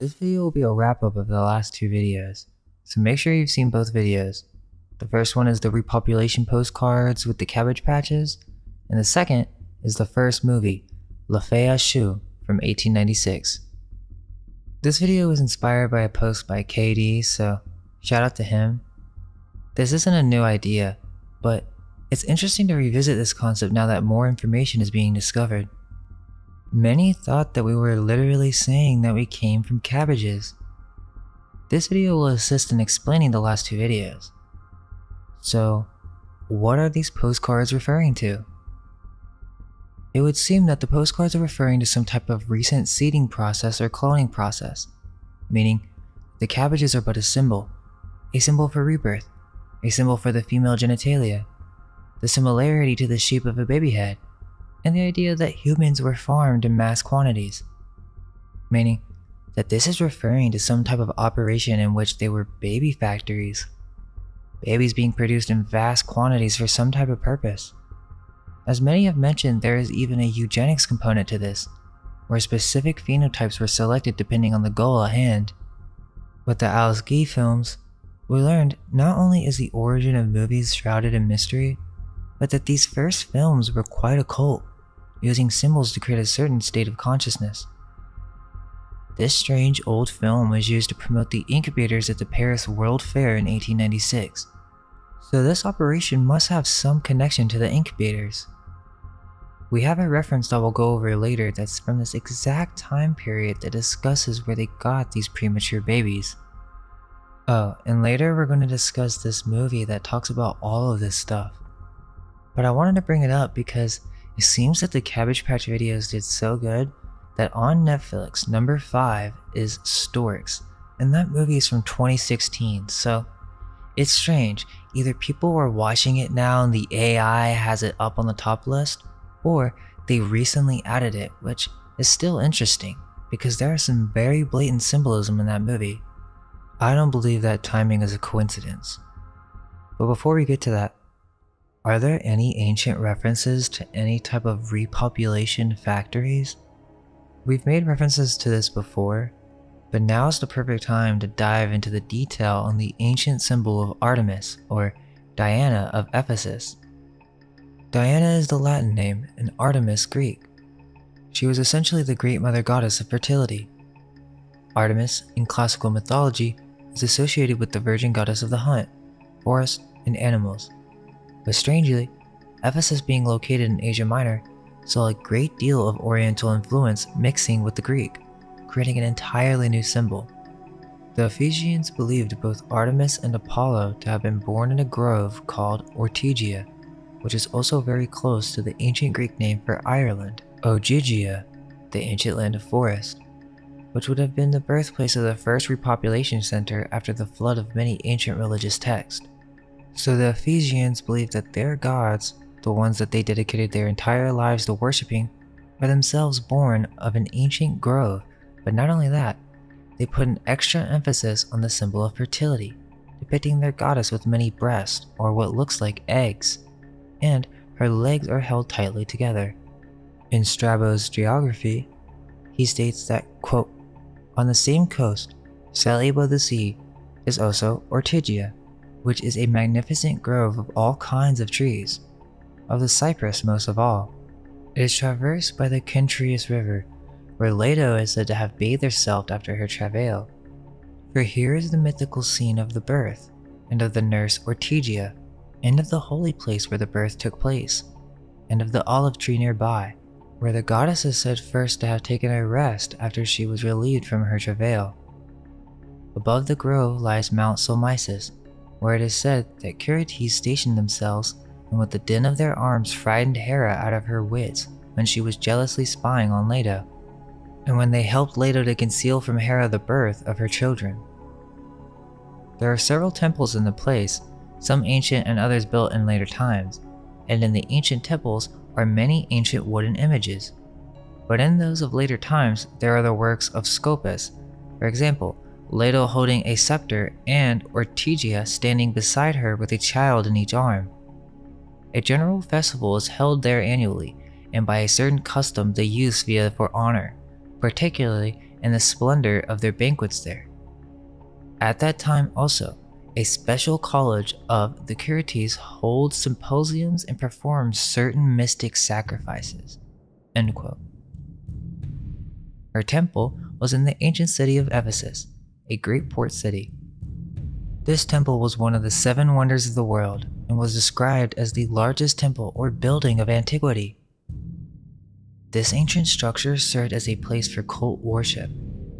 This video will be a wrap up of the last two videos, so make sure you've seen both videos. The first one is the repopulation postcards with the cabbage patches, and the second is the first movie, La Fea Shoe from 1896. This video was inspired by a post by KD, so shout out to him. This isn't a new idea, but it's interesting to revisit this concept now that more information is being discovered. Many thought that we were literally saying that we came from cabbages. This video will assist in explaining the last two videos. So, what are these postcards referring to? It would seem that the postcards are referring to some type of recent seeding process or cloning process, meaning the cabbages are but a symbol for rebirth, a symbol for the female genitalia, the similarity to the shape of a baby head, and the idea that humans were farmed in mass quantities, meaning that this is referring to some type of operation in which they were baby factories, babies being produced in vast quantities for some type of purpose. As many have mentioned, there is even a eugenics component to this, where specific phenotypes were selected depending on the goal at hand. With the Alice Guy films, we learned not only is the origin of movies shrouded in mystery, but that these first films were quite occult, using symbols to create a certain state of consciousness. This strange old film was used to promote the incubators at the Paris World Fair in 1896, so this operation must have some connection to the incubators. We have a reference that we'll go over later that's from this exact time period that discusses where they got these premature babies. Oh, and later we're going to discuss this movie that talks about all of this stuff. But I wanted to bring it up because it seems that the Cabbage Patch videos did so good that on Netflix, number 5 is Storks, and that movie is from 2016, so it's strange. Either people were watching it now and the AI has it up on the top list, or they recently added it, which is still interesting because there is some very blatant symbolism in that movie. I don't believe that timing is a coincidence. But before we get to that, are there any ancient references to any type of repopulation factories? We've made references to this before, but now is the perfect time to dive into the detail on the ancient symbol of Artemis, or Diana of Ephesus. Diana is the Latin name and Artemis Greek. She was essentially the great mother goddess of fertility. Artemis, in classical mythology, is associated with the virgin goddess of the hunt, forest, and animals. But strangely, Ephesus being located in Asia Minor saw a great deal of Oriental influence mixing with the Greek, creating an entirely new symbol. The Ephesians believed both Artemis and Apollo to have been born in a grove called Ortygia, which is also very close to the ancient Greek name for Ireland, Ogygia, the ancient land of forest, which would have been the birthplace of the first repopulation center after the flood of many ancient religious texts. So the Ephesians believed that their gods, the ones that they dedicated their entire lives to worshipping, were themselves born of an ancient grove, but not only that, they put an extra emphasis on the symbol of fertility, depicting their goddess with many breasts, or what looks like eggs, and her legs are held tightly together. In Strabo's geography, he states that, quote, on the same coast, slightly above the sea, is also Ortygia, which is a magnificent grove of all kinds of trees, of the cypress most of all. It is traversed by the Kentrius River, where Leto is said to have bathed herself after her travail. For here is the mythical scene of the birth, and of the nurse Ortygia, and of the holy place where the birth took place, and of the olive tree nearby, where the goddess is said first to have taken a rest after she was relieved from her travail. Above the grove lies Mount Solmisus, where it is said that Curetes stationed themselves and with the din of their arms frightened Hera out of her wits when she was jealously spying on Leto, and when they helped Leto to conceal from Hera the birth of her children. There are several temples in the place, some ancient and others built in later times, and in the ancient temples are many ancient wooden images. But in those of later times, there are the works of Scopas, for example, Leto holding a scepter and Ortygia standing beside her with a child in each arm. A general festival is held there annually, and by a certain custom they use via for honor, particularly and the splendor of their banquets there. At that time also, a special college of the Curites holds symposiums and performs certain mystic sacrifices." End quote. Her temple was in the ancient city of Ephesus, a great port city. This temple was one of the 7 wonders of the world and was described as the largest temple or building of antiquity. This ancient structure served as a place for cult worship,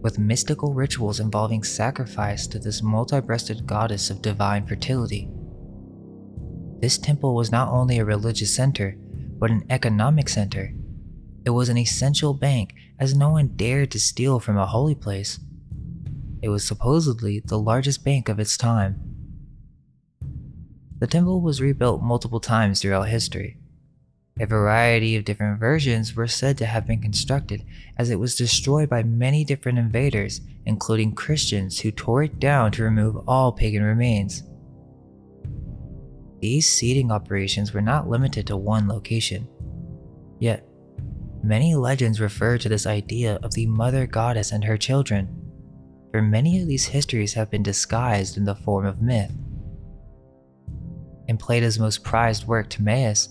with mystical rituals involving sacrifice to this multi-breasted goddess of divine fertility. This temple was not only a religious center, but an economic center. It was an essential bank, as no one dared to steal from a holy place. It was supposedly the largest bank of its time. The temple was rebuilt multiple times throughout history. A variety of different versions were said to have been constructed, as it was destroyed by many different invaders, including Christians who tore it down to remove all pagan remains. These seeding operations were not limited to one location. Yet, many legends refer to this idea of the mother goddess and her children, for many of these histories have been disguised in the form of myth. In Plato's most prized work, Timaeus,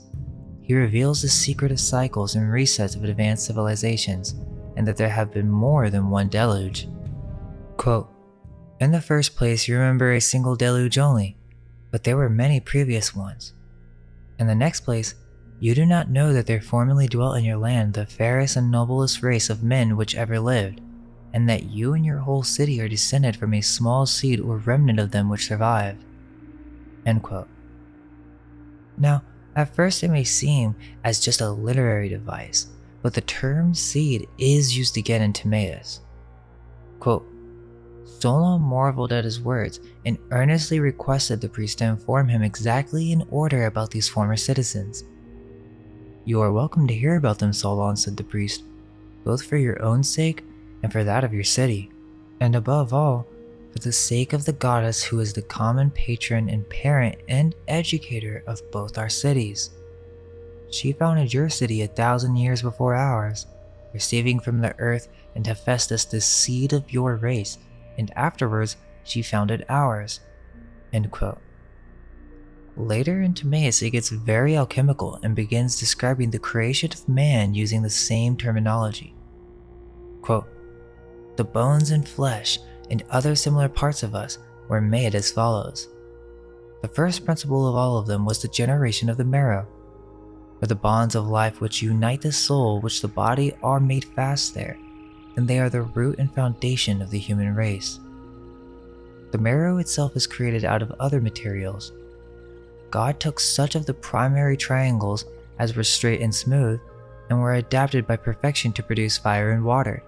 he reveals the secret of cycles and resets of advanced civilizations, and that there have been more than one deluge. Quote, "In the first place, you remember a single deluge only, but there were many previous ones. In the next place, you do not know that there formerly dwelt in your land the fairest and noblest race of men which ever lived, and that you and your whole city are descended from a small seed or remnant of them which survived." End quote. Now, at first it may seem as just a literary device, but the term seed is used again in Timaeus. Quote, "Solon marveled at his words and earnestly requested the priest to inform him exactly in order about these former citizens. 'You are welcome to hear about them, Solon,' said the priest, 'both for your own sake and for that of your city, and above all, for the sake of the goddess who is the common patron and parent and educator of both our cities. She founded your city 1,000 years before ours, receiving from the earth and Hephaestus the seed of your race, and afterwards she founded ours." End quote. Later in Timaeus it gets very alchemical and begins describing the creation of man using the same terminology. Quote, "The bones and flesh and other similar parts of us were made as follows. The first principle of all of them was the generation of the marrow, for the bonds of life which unite the soul which the body are made fast there, and they are the root and foundation of the human race. The marrow itself is created out of other materials. God took such of the primary triangles as were straight and smooth, and were adapted by perfection to produce fire and water,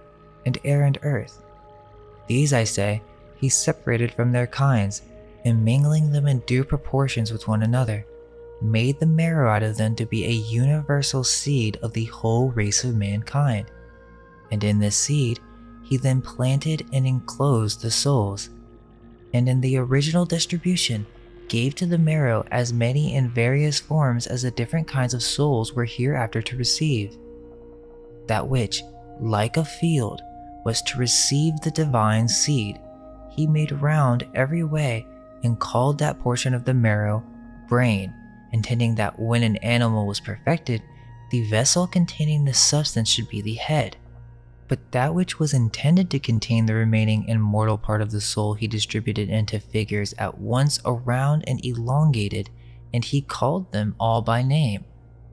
and air and earth. These, I say, he separated from their kinds, and mingling them in due proportions with one another, made the marrow out of them to be a universal seed of the whole race of mankind. And in this seed, he then planted and enclosed the souls, and in the original distribution, gave to the marrow as many and various forms as the different kinds of souls were hereafter to receive. That which, like a field, was to receive the divine seed, he made round every way and called that portion of the marrow brain, intending that when an animal was perfected, the vessel containing the substance should be the head. But that which was intended to contain the remaining immortal part of the soul he distributed into figures at once around and elongated, and he called them all by name,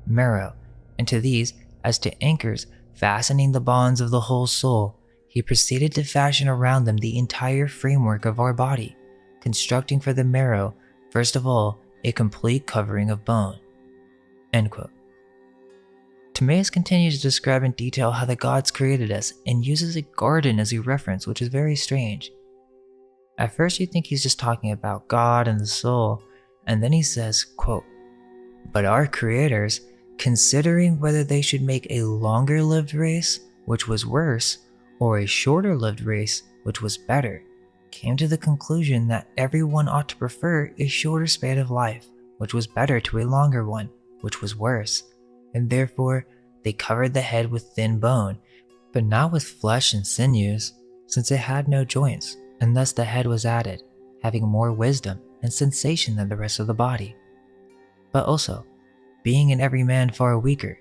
marrow, and to these, as to anchors fastening the bonds of the whole soul, he proceeded to fashion around them the entire framework of our body, constructing for the marrow, first of all, a complete covering of bone." End quote. Timaeus continues to describe in detail how the gods created us and uses a garden as a reference, which is very strange. At first you think he's just talking about God and the soul, and then he says, quote, "But our creators, considering whether they should make a longer-lived race, which was worse, or a shorter-lived race, which was better, came to the conclusion that everyone ought to prefer a shorter span of life, which was better, to a longer one, which was worse, and therefore they covered the head with thin bone, but not with flesh and sinews, since it had no joints, and thus the head was added, having more wisdom and sensation than the rest of the body. But also, being in every man far weaker.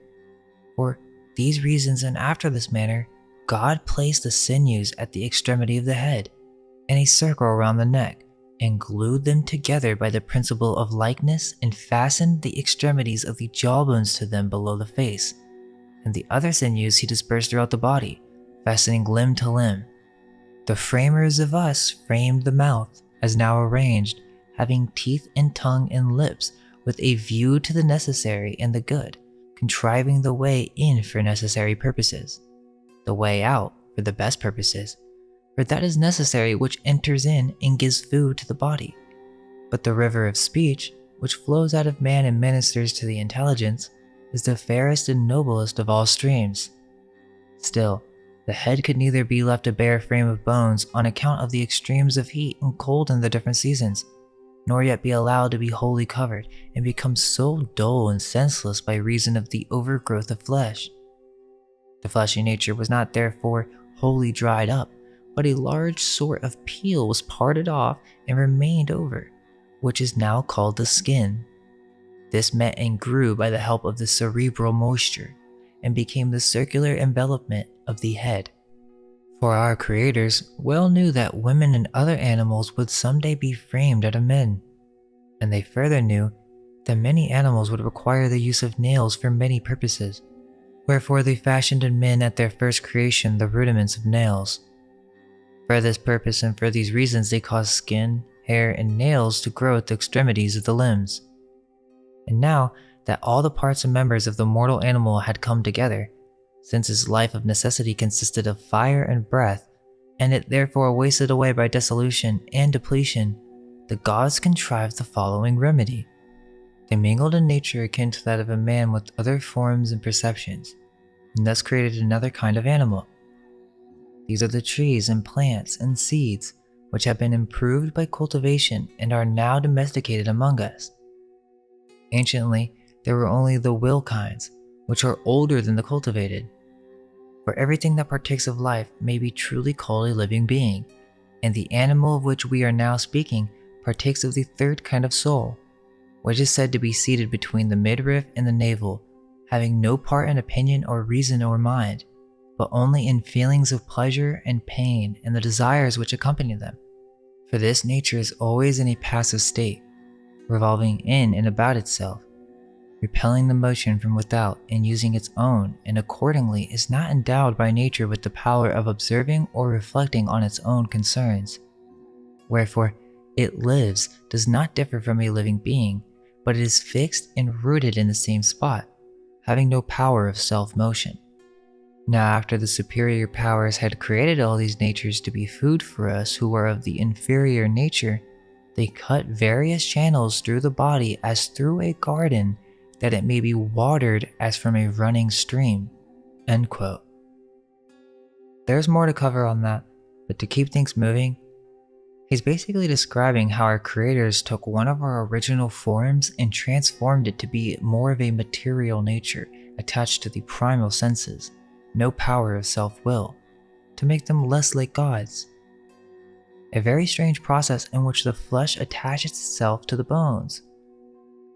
For these reasons and after this manner, God placed the sinews at the extremity of the head, in a circle around the neck, and glued them together by the principle of likeness, and fastened the extremities of the jawbones to them below the face, and the other sinews he dispersed throughout the body, fastening limb to limb. The framers of us framed the mouth, as now arranged, having teeth and tongue and lips, with a view to the necessary and the good, contriving the way in for necessary purposes, the way out for the best purposes, for that is necessary which enters in and gives food to the body. But the river of speech, which flows out of man and ministers to the intelligence, is the fairest and noblest of all streams. Still, the head could neither be left a bare frame of bones on account of the extremes of heat and cold in the different seasons, nor yet be allowed to be wholly covered and become so dull and senseless by reason of the overgrowth of flesh. The fleshy nature was not therefore wholly dried up, but a large sort of peel was parted off and remained over, which is now called the skin. This met and grew by the help of the cerebral moisture, and became the circular envelopment of the head. For our creators well knew that women and other animals would someday be framed out of men, and they further knew that many animals would require the use of nails for many purposes, wherefore they fashioned in men at their first creation the rudiments of nails. For this purpose and for these reasons they caused skin, hair, and nails to grow at the extremities of the limbs. And now that all the parts and members of the mortal animal had come together, since his life of necessity consisted of fire and breath, and it therefore wasted away by dissolution and depletion, the gods contrived the following remedy. They mingled a nature akin to that of a man with other forms and perceptions, and thus created another kind of animal. These are the trees and plants and seeds which have been improved by cultivation and are now domesticated among us. Anciently, there were only the will kinds, which are older than the cultivated. For everything that partakes of life may be truly called a living being, and the animal of which we are now speaking partakes of the third kind of soul, which is said to be seated between the midriff and the navel, having no part in opinion or reason or mind, but only in feelings of pleasure and pain and the desires which accompany them. For this nature is always in a passive state, revolving in and about itself, repelling the motion from without and using its own, and accordingly is not endowed by nature with the power of observing or reflecting on its own concerns. Wherefore, it lives does not differ from a living being, but it is fixed and rooted in the same spot, having no power of self-motion. Now after the superior powers had created all these natures to be food for us who are of the inferior nature, they cut various channels through the body as through a garden, that it may be watered as from a running stream." End quote. There's more to cover on that, but to keep things moving, he's basically describing how our creators took one of our original forms and transformed it to be more of a material nature attached to the primal senses, no power of self-will, to make them less like gods. A very strange process in which the flesh attaches itself to the bones.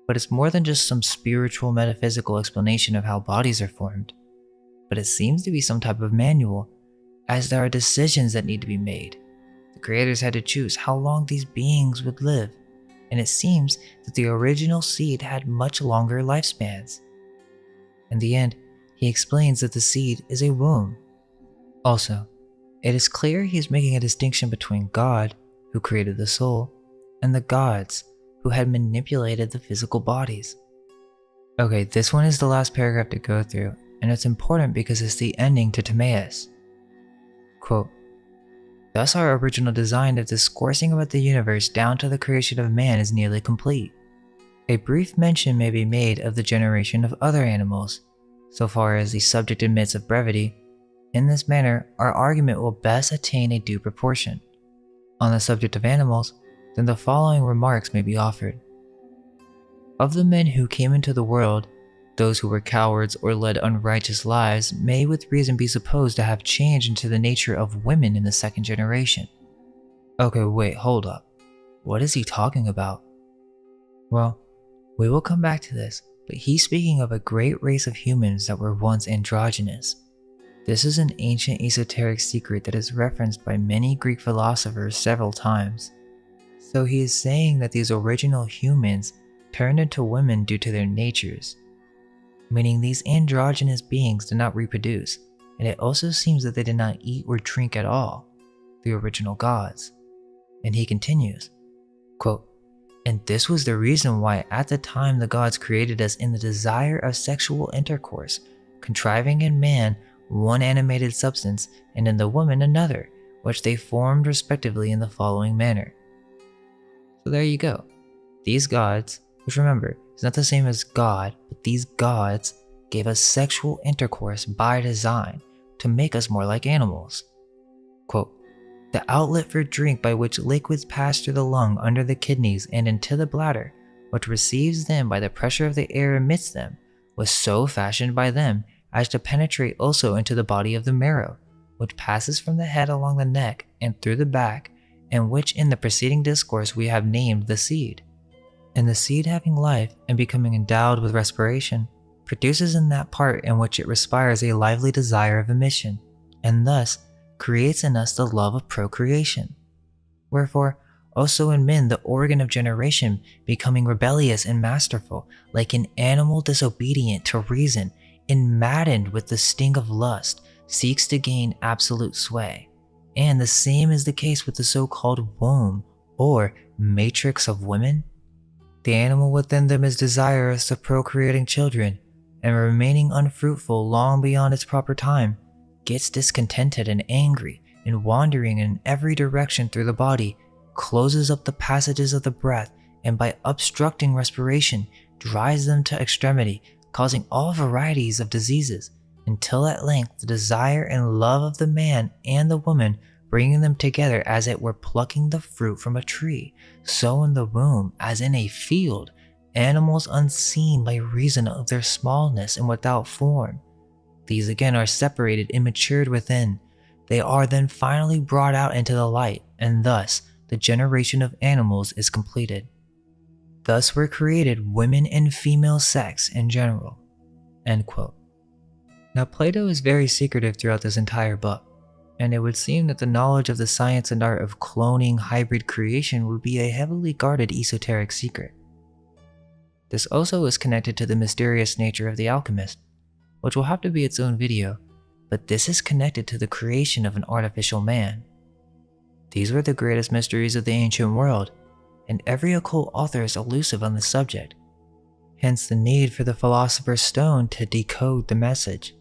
But it's more than just some spiritual metaphysical explanation of how bodies are formed, but it seems to be some type of manual, as there are decisions that need to be made. The creators had to choose how long these beings would live, and it seems that the original seed had much longer lifespans. In the end, he explains that the seed is a womb. Also, it is clear he is making a distinction between God, who created the soul, and the gods, who had manipulated the physical bodies. Okay, this one is the last paragraph to go through, and it's important because it's the ending to Timaeus. Quote, "Thus our original design of discoursing about the universe down to the creation of man is nearly complete. A brief mention may be made of the generation of other animals, so far as the subject admits of brevity. In this manner, our argument will best attain a due proportion. On the subject of animals, then the following remarks may be offered. Of the men who came into the world, Those who were cowards or led unrighteous lives may with reason be supposed to have changed into the nature of women in the second generation. Okay, wait, hold up. What is he talking about? Well, we will come back to this, but he's speaking of a great race of humans that were once androgynous. This is an ancient esoteric secret that is referenced by many Greek philosophers several times. So he is saying that these original humans turned into women due to their natures, meaning these androgynous beings did not reproduce, and it also seems that they did not eat or drink at all, the original gods. And he continues, quote, "And this was the reason why at the time the gods created us in the desire of sexual intercourse, contriving in man one animated substance and in the woman another, which they formed respectively in the following manner." So there you go. These gods, which remember, is not the same as God, but these gods gave us sexual intercourse by design to make us more like animals. Quote, "The outlet for drink by which liquids pass through the lung under the kidneys and into the bladder, which receives them by the pressure of the air amidst them, was so fashioned by them as to penetrate also into the body of the marrow, which passes from the head along the neck and through the back, and which in the preceding discourse we have named the seed. And the seed having life and becoming endowed with respiration, produces in that part in which it respires a lively desire of emission, and thus creates in us the love of procreation. Wherefore, also in men the organ of generation becoming rebellious and masterful, like an animal disobedient to reason, and maddened with the sting of lust, seeks to gain absolute sway. And the same is the case with the so-called womb, or matrix of women. The animal within them is desirous of procreating children, and remaining unfruitful long beyond its proper time, gets discontented and angry, and wandering in every direction through the body, closes up the passages of the breath, and by obstructing respiration, drives them to extremity, causing all varieties of diseases, until at length the desire and love of the man and the woman, bringing them together as it were plucking the fruit from a tree, so in the womb as in a field, animals unseen by reason of their smallness and without form. These again are separated and matured within. They are then finally brought out into the light, and thus the generation of animals is completed. Thus were created women and female sex in general." End quote. Now Plato is very secretive throughout this entire book, and it would seem that the knowledge of the science and art of cloning hybrid creation would be a heavily guarded esoteric secret. This also is connected to the mysterious nature of the alchemist, which will have to be its own video, but this is connected to the creation of an artificial man. These were the greatest mysteries of the ancient world, and every occult author is elusive on the subject, hence the need for the philosopher's stone to decode the message.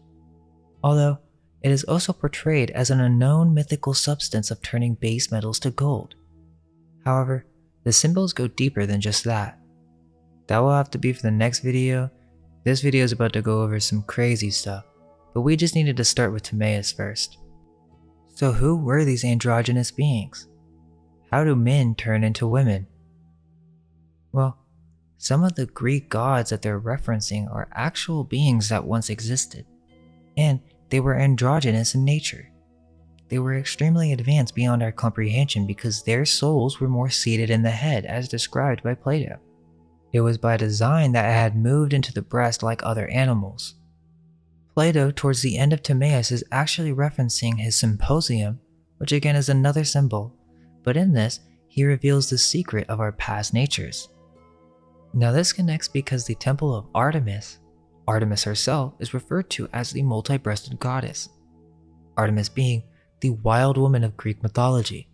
Although, it is also portrayed as an unknown mythical substance of turning base metals to gold. However, the symbols go deeper than just that. That will have to be for the next video. This video is about to go over some crazy stuff, but we just needed to start with Timaeus first. So who were these androgynous beings? How do men turn into women? Well, some of the Greek gods that they're referencing are actual beings that once existed, and they were androgynous in nature. They were extremely advanced beyond our comprehension because their souls were more seated in the head as described by Plato. It was by design that it had moved into the breast like other animals. Plato, towards the end of Timaeus, is actually referencing his symposium, which again is another symbol, but in this, he reveals the secret of our past natures. Now this connects because the temple of Artemis herself, is referred to as the multi-breasted goddess, Artemis being the wild woman of Greek mythology.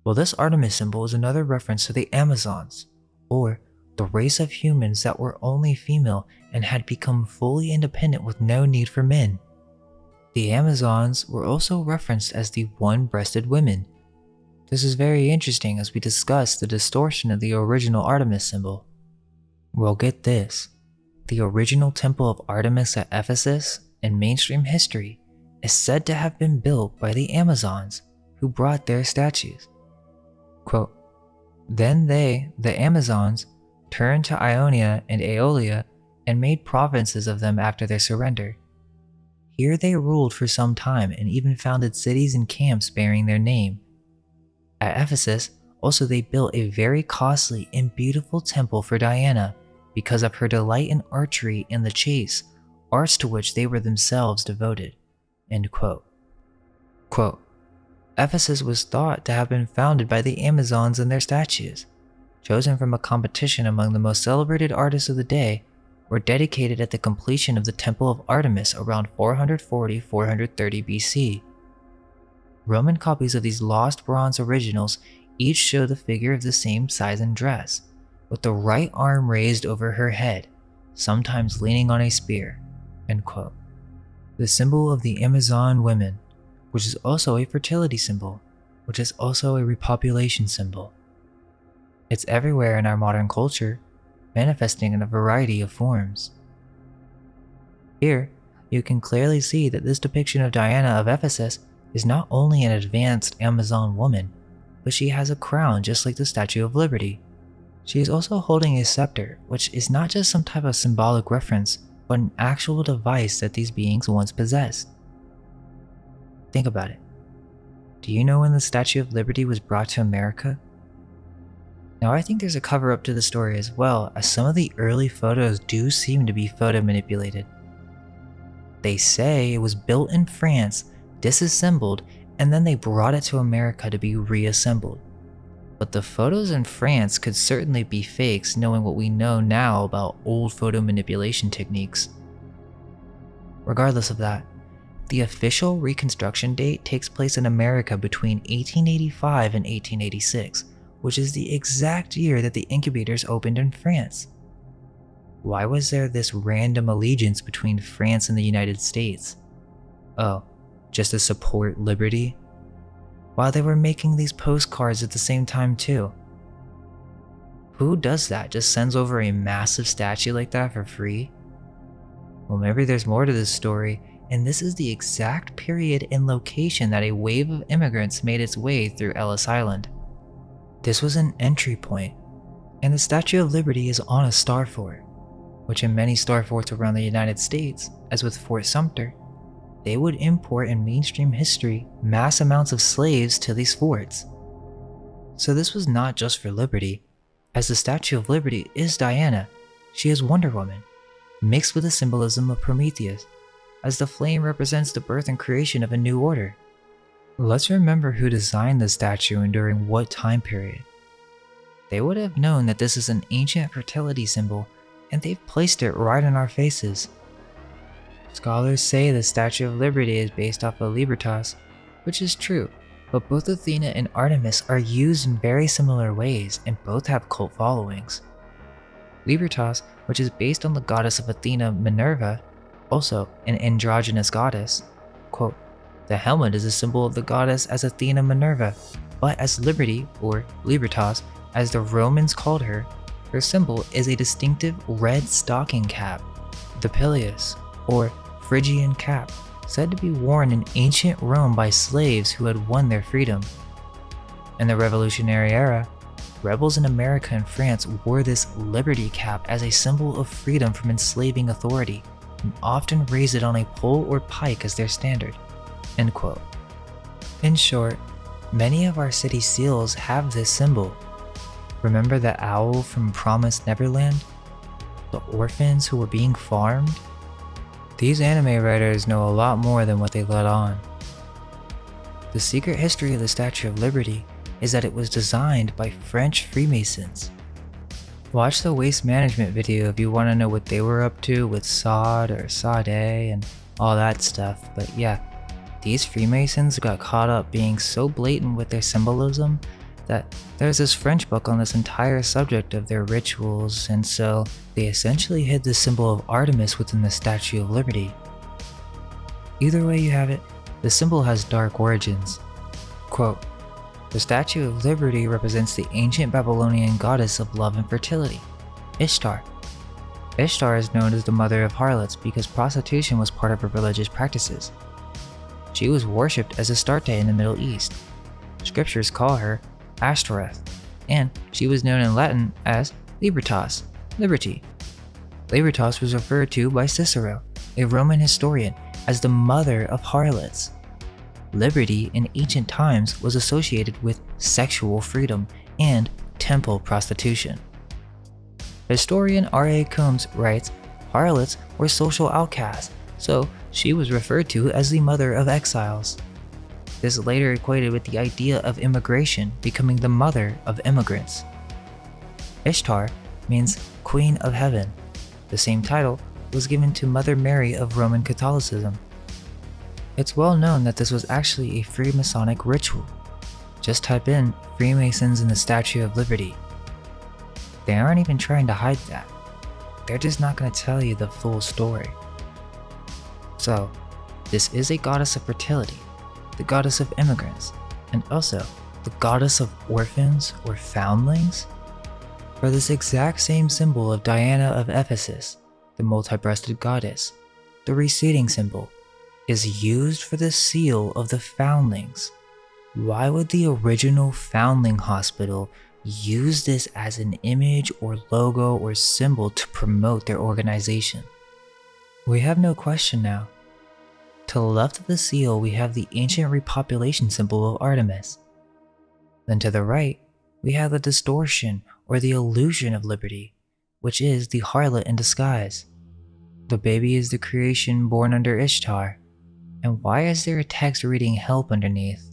Well, this Artemis symbol is another reference to the Amazons, or the race of humans that were only female and had become fully independent with no need for men. The Amazons were also referenced as the one-breasted women. This is very interesting as we discuss the distortion of the original Artemis symbol. Well, get this. The original temple of Artemis at Ephesus in mainstream history is said to have been built by the Amazons who brought their statues. Quote, "Then they, the Amazons, turned to Ionia and Aeolia and made provinces of them after their surrender. Here they ruled for some time and even founded cities and camps bearing their name. At Ephesus, also they built a very costly and beautiful temple for Diana because of her delight in archery and the chase, arts to which they were themselves devoted." End quote. Quote, "Ephesus was thought to have been founded by the Amazons and their statues, chosen from a competition among the most celebrated artists of the day, were dedicated at the completion of the Temple of Artemis around 440–430 BC. Roman copies of these lost bronze originals each show the figure of the same size and dress, with the right arm raised over her head, sometimes leaning on a spear." End quote. The symbol of the Amazon women, which is also a fertility symbol, which is also a repopulation symbol. It's everywhere in our modern culture, manifesting in a variety of forms. Here, you can clearly see that this depiction of Diana of Ephesus is not only an advanced Amazon woman, but she has a crown just like the Statue of Liberty. She is also holding a scepter, which is not just some type of symbolic reference, but an actual device that these beings once possessed. Think about it. Do you know when the Statue of Liberty was brought to America? Now I think there's a cover up to the story as well, as some of the early photos do seem to be photo manipulated. They say it was built in France, disassembled, and then they brought it to America to be reassembled. But the photos in France could certainly be fakes, knowing what we know now about old photo manipulation techniques. Regardless of that, the official reconstruction date takes place in America between 1885 and 1886, which is the exact year that the incubators opened in France. Why was there this random allegiance between France and the United States? Oh, just to support liberty? While they were making these postcards at the same time too. Who does that? Just sends over a massive statue like that for free? Well, maybe there's more to this story, and this is the exact period and location that a wave of immigrants made its way through Ellis Island. This was an entry point, and the Statue of Liberty is on a star fort, which in many star forts around the United States, as with Fort Sumter, they would import in mainstream history mass amounts of slaves to these forts. So this was not just for liberty, as the Statue of Liberty is Diana, she is Wonder Woman, mixed with the symbolism of Prometheus, as the flame represents the birth and creation of a new order. Let's remember who designed the statue and during what time period. They would have known that this is an ancient fertility symbol, and they've placed it right in our faces. Scholars say the Statue of Liberty is based off of Libertas, which is true, but both Athena and Artemis are used in very similar ways and both have cult followings. Libertas, which is based on the goddess of Athena, Minerva, also an androgynous goddess. Quote, "The helmet is a symbol of the goddess as Athena Minerva, but as Liberty, or Libertas, as the Romans called her, her symbol is a distinctive red stocking cap, the pileus, or Phrygian cap, said to be worn in ancient Rome by slaves who had won their freedom. In the Revolutionary era, rebels in America and France wore this liberty cap as a symbol of freedom from enslaving authority, and often raised it on a pole or pike as their standard." End quote. In short, many of our city seals have this symbol. Remember the owl from Promised Neverland? The orphans who were being farmed? These anime writers know a lot more than what they let on. The secret history of the Statue of Liberty is that it was designed by French Freemasons. Watch the waste management video if you want to know what they were up to with Sade or Sade and all that stuff, but yeah, these Freemasons got caught up being so blatant with their symbolism that there's this French book on this entire subject of their rituals, and so they essentially hid the symbol of Artemis within the Statue of Liberty. Either way you have it, the symbol has dark origins. Quote, "The Statue of Liberty represents the ancient Babylonian goddess of love and fertility, Ishtar. Ishtar is known as the mother of harlots because prostitution was part of her religious practices. She was worshipped as Astarte in the Middle East. Scriptures call her Ashtoreth, and she was known in Latin as Libertas, liberty. Libertas was referred to by Cicero, a Roman historian, as the mother of harlots. Liberty in ancient times was associated with sexual freedom and temple prostitution. Historian R.A. Combs writes, harlots were social outcasts, so she was referred to as the mother of exiles. This later equated with the idea of immigration becoming the mother of immigrants. Ishtar means Queen of Heaven. The same title was given to Mother Mary of Roman Catholicism. It's well known that this was actually a Freemasonic ritual. Just type in Freemasons and the Statue of Liberty. They aren't even trying to hide that. They're just not going to tell you the full story. So, this is a goddess of fertility, the goddess of immigrants, and also the goddess of orphans or foundlings? For this exact same symbol of Diana of Ephesus, the multi-breasted goddess, the receding symbol, is used for the seal of the foundlings. Why would the original foundling hospital use this as an image or logo or symbol to promote their organization? We have no question now. To the left of the seal, we have the ancient repopulation symbol of Artemis. Then to the right, we have the distortion or the illusion of liberty, which is the harlot in disguise. The baby is the creation born under Ishtar. And why is there a text reading help underneath?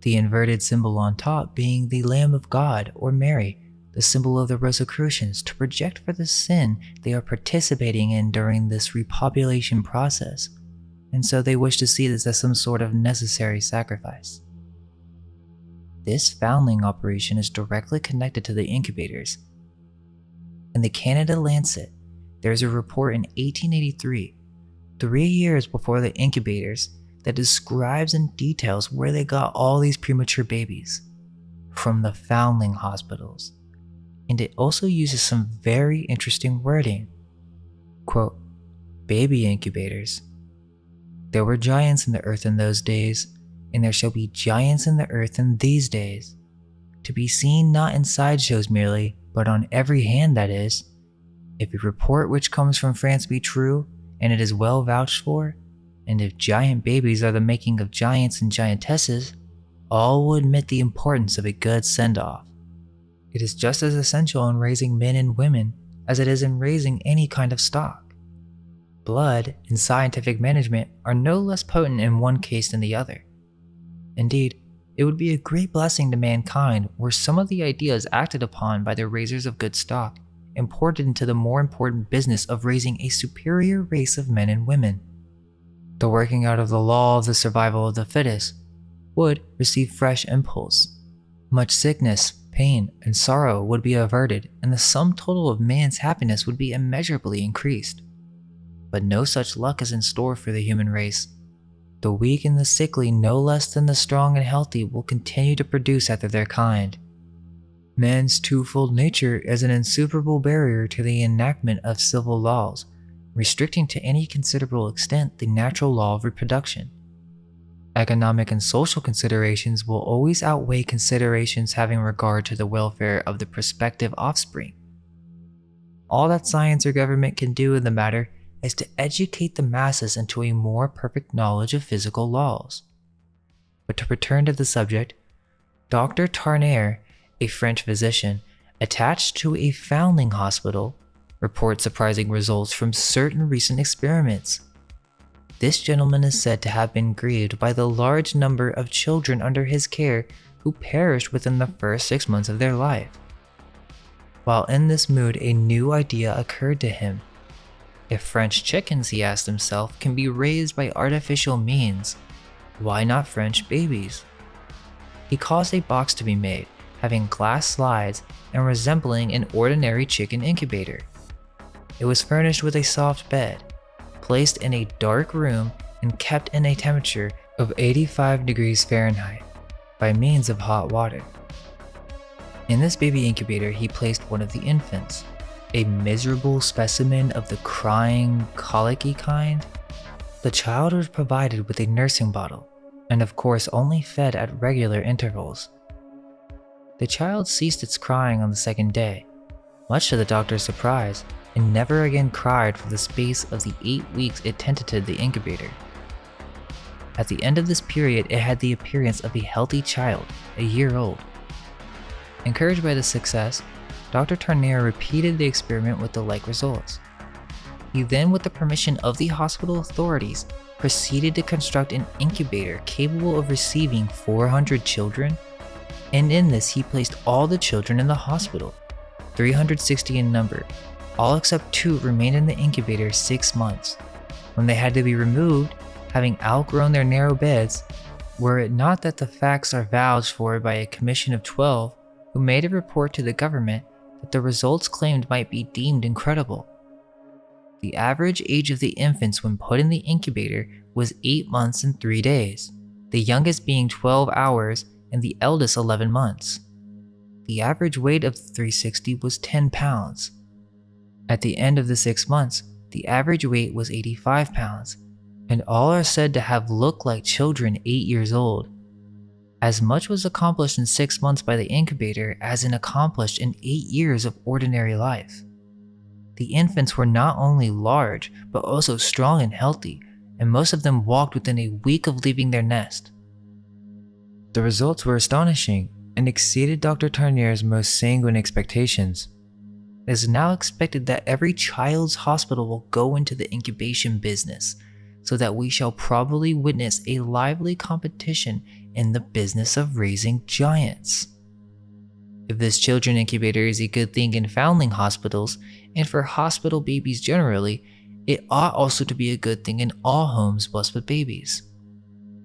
The inverted symbol on top being the Lamb of God or Mary, the symbol of the Rosicrucians, to project for the sin they are participating in during this repopulation process, and so they wish to see this as some sort of necessary sacrifice. This foundling operation is directly connected to the incubators. In the Canada Lancet, there is a report in 1883, 3 years before the incubators, that describes and details where they got all these premature babies, from the foundling hospitals. And it also uses some very interesting wording. Quote, baby incubators. There were giants in the earth in those days, and there shall be giants in the earth in these days, to be seen not in sideshows merely, but on every hand, that is. If a report which comes from France be true, and it is well vouched for, and if giant babies are the making of giants and giantesses, all will admit the importance of a good send-off. It is just as essential in raising men and women as it is in raising any kind of stock. Blood and scientific management are no less potent in one case than the other. Indeed, it would be a great blessing to mankind were some of the ideas acted upon by the raisers of good stock imported into the more important business of raising a superior race of men and women. The working out of the law of the survival of the fittest would receive fresh impulse. Much sickness, pain, and sorrow would be averted, and the sum total of man's happiness would be immeasurably increased. But no such luck is in store for the human race. The weak and the sickly, no less than the strong and healthy, will continue to produce after their kind. Man's twofold nature is an insuperable barrier to the enactment of civil laws, restricting to any considerable extent the natural law of reproduction. Economic and social considerations will always outweigh considerations having regard to the welfare of the prospective offspring. All that science or government can do in the matter is to educate the masses into a more perfect knowledge of physical laws. But to return to the subject, Dr. Tarnier, a French physician attached to a foundling hospital, reports surprising results from certain recent experiments. This gentleman is said to have been grieved by the large number of children under his care who perished within the first 6 months of their life. While in this mood, a new idea occurred to him. If French chickens, he asked himself, can be raised by artificial means, why not French babies? He caused a box to be made, having glass slides and resembling an ordinary chicken incubator. It was furnished with a soft bed, placed in a dark room and kept in a temperature of 85 degrees Fahrenheit by means of hot water. In this baby incubator, he placed one of the infants, a miserable specimen of the crying, colicky kind. The child was provided with a nursing bottle, and of course only fed at regular intervals. The child ceased its crying on the second day. Much to the doctor's surprise, and never again cried for the space of the 8 weeks it tenanted the incubator. At the end of this period, it had the appearance of a healthy child, a year old. Encouraged by the success, Dr. Tarnier repeated the experiment with the like results. He then, with the permission of the hospital authorities, proceeded to construct an incubator capable of receiving 400 children, and in this he placed all the children in the hospital, 360 in number. All except 2 remained in the incubator 6 months, when they had to be removed, having outgrown their narrow beds, were it not that the facts are vouched for by a commission of 12 who made a report to the government that the results claimed might be deemed incredible. The average age of the infants when put in the incubator was 8 months and 3 days, the youngest being 12 hours and the eldest 11 months. The average weight of the 360 was 10 pounds. At the end of the 6 months, the average weight was 85 pounds, and all are said to have looked like children 8 years old. As much was accomplished in 6 months by the incubator as in accomplished in 8 years of ordinary life. The infants were not only large, but also strong and healthy, and most of them walked within a week of leaving their nest. The results were astonishing and exceeded Dr. Tarnier's most sanguine expectations. It is now expected that every child's hospital will go into the incubation business, so that we shall probably witness a lively competition in the business of raising giants. If this children incubator is a good thing in foundling hospitals and for hospital babies generally, it ought also to be a good thing in all homes blessed with babies.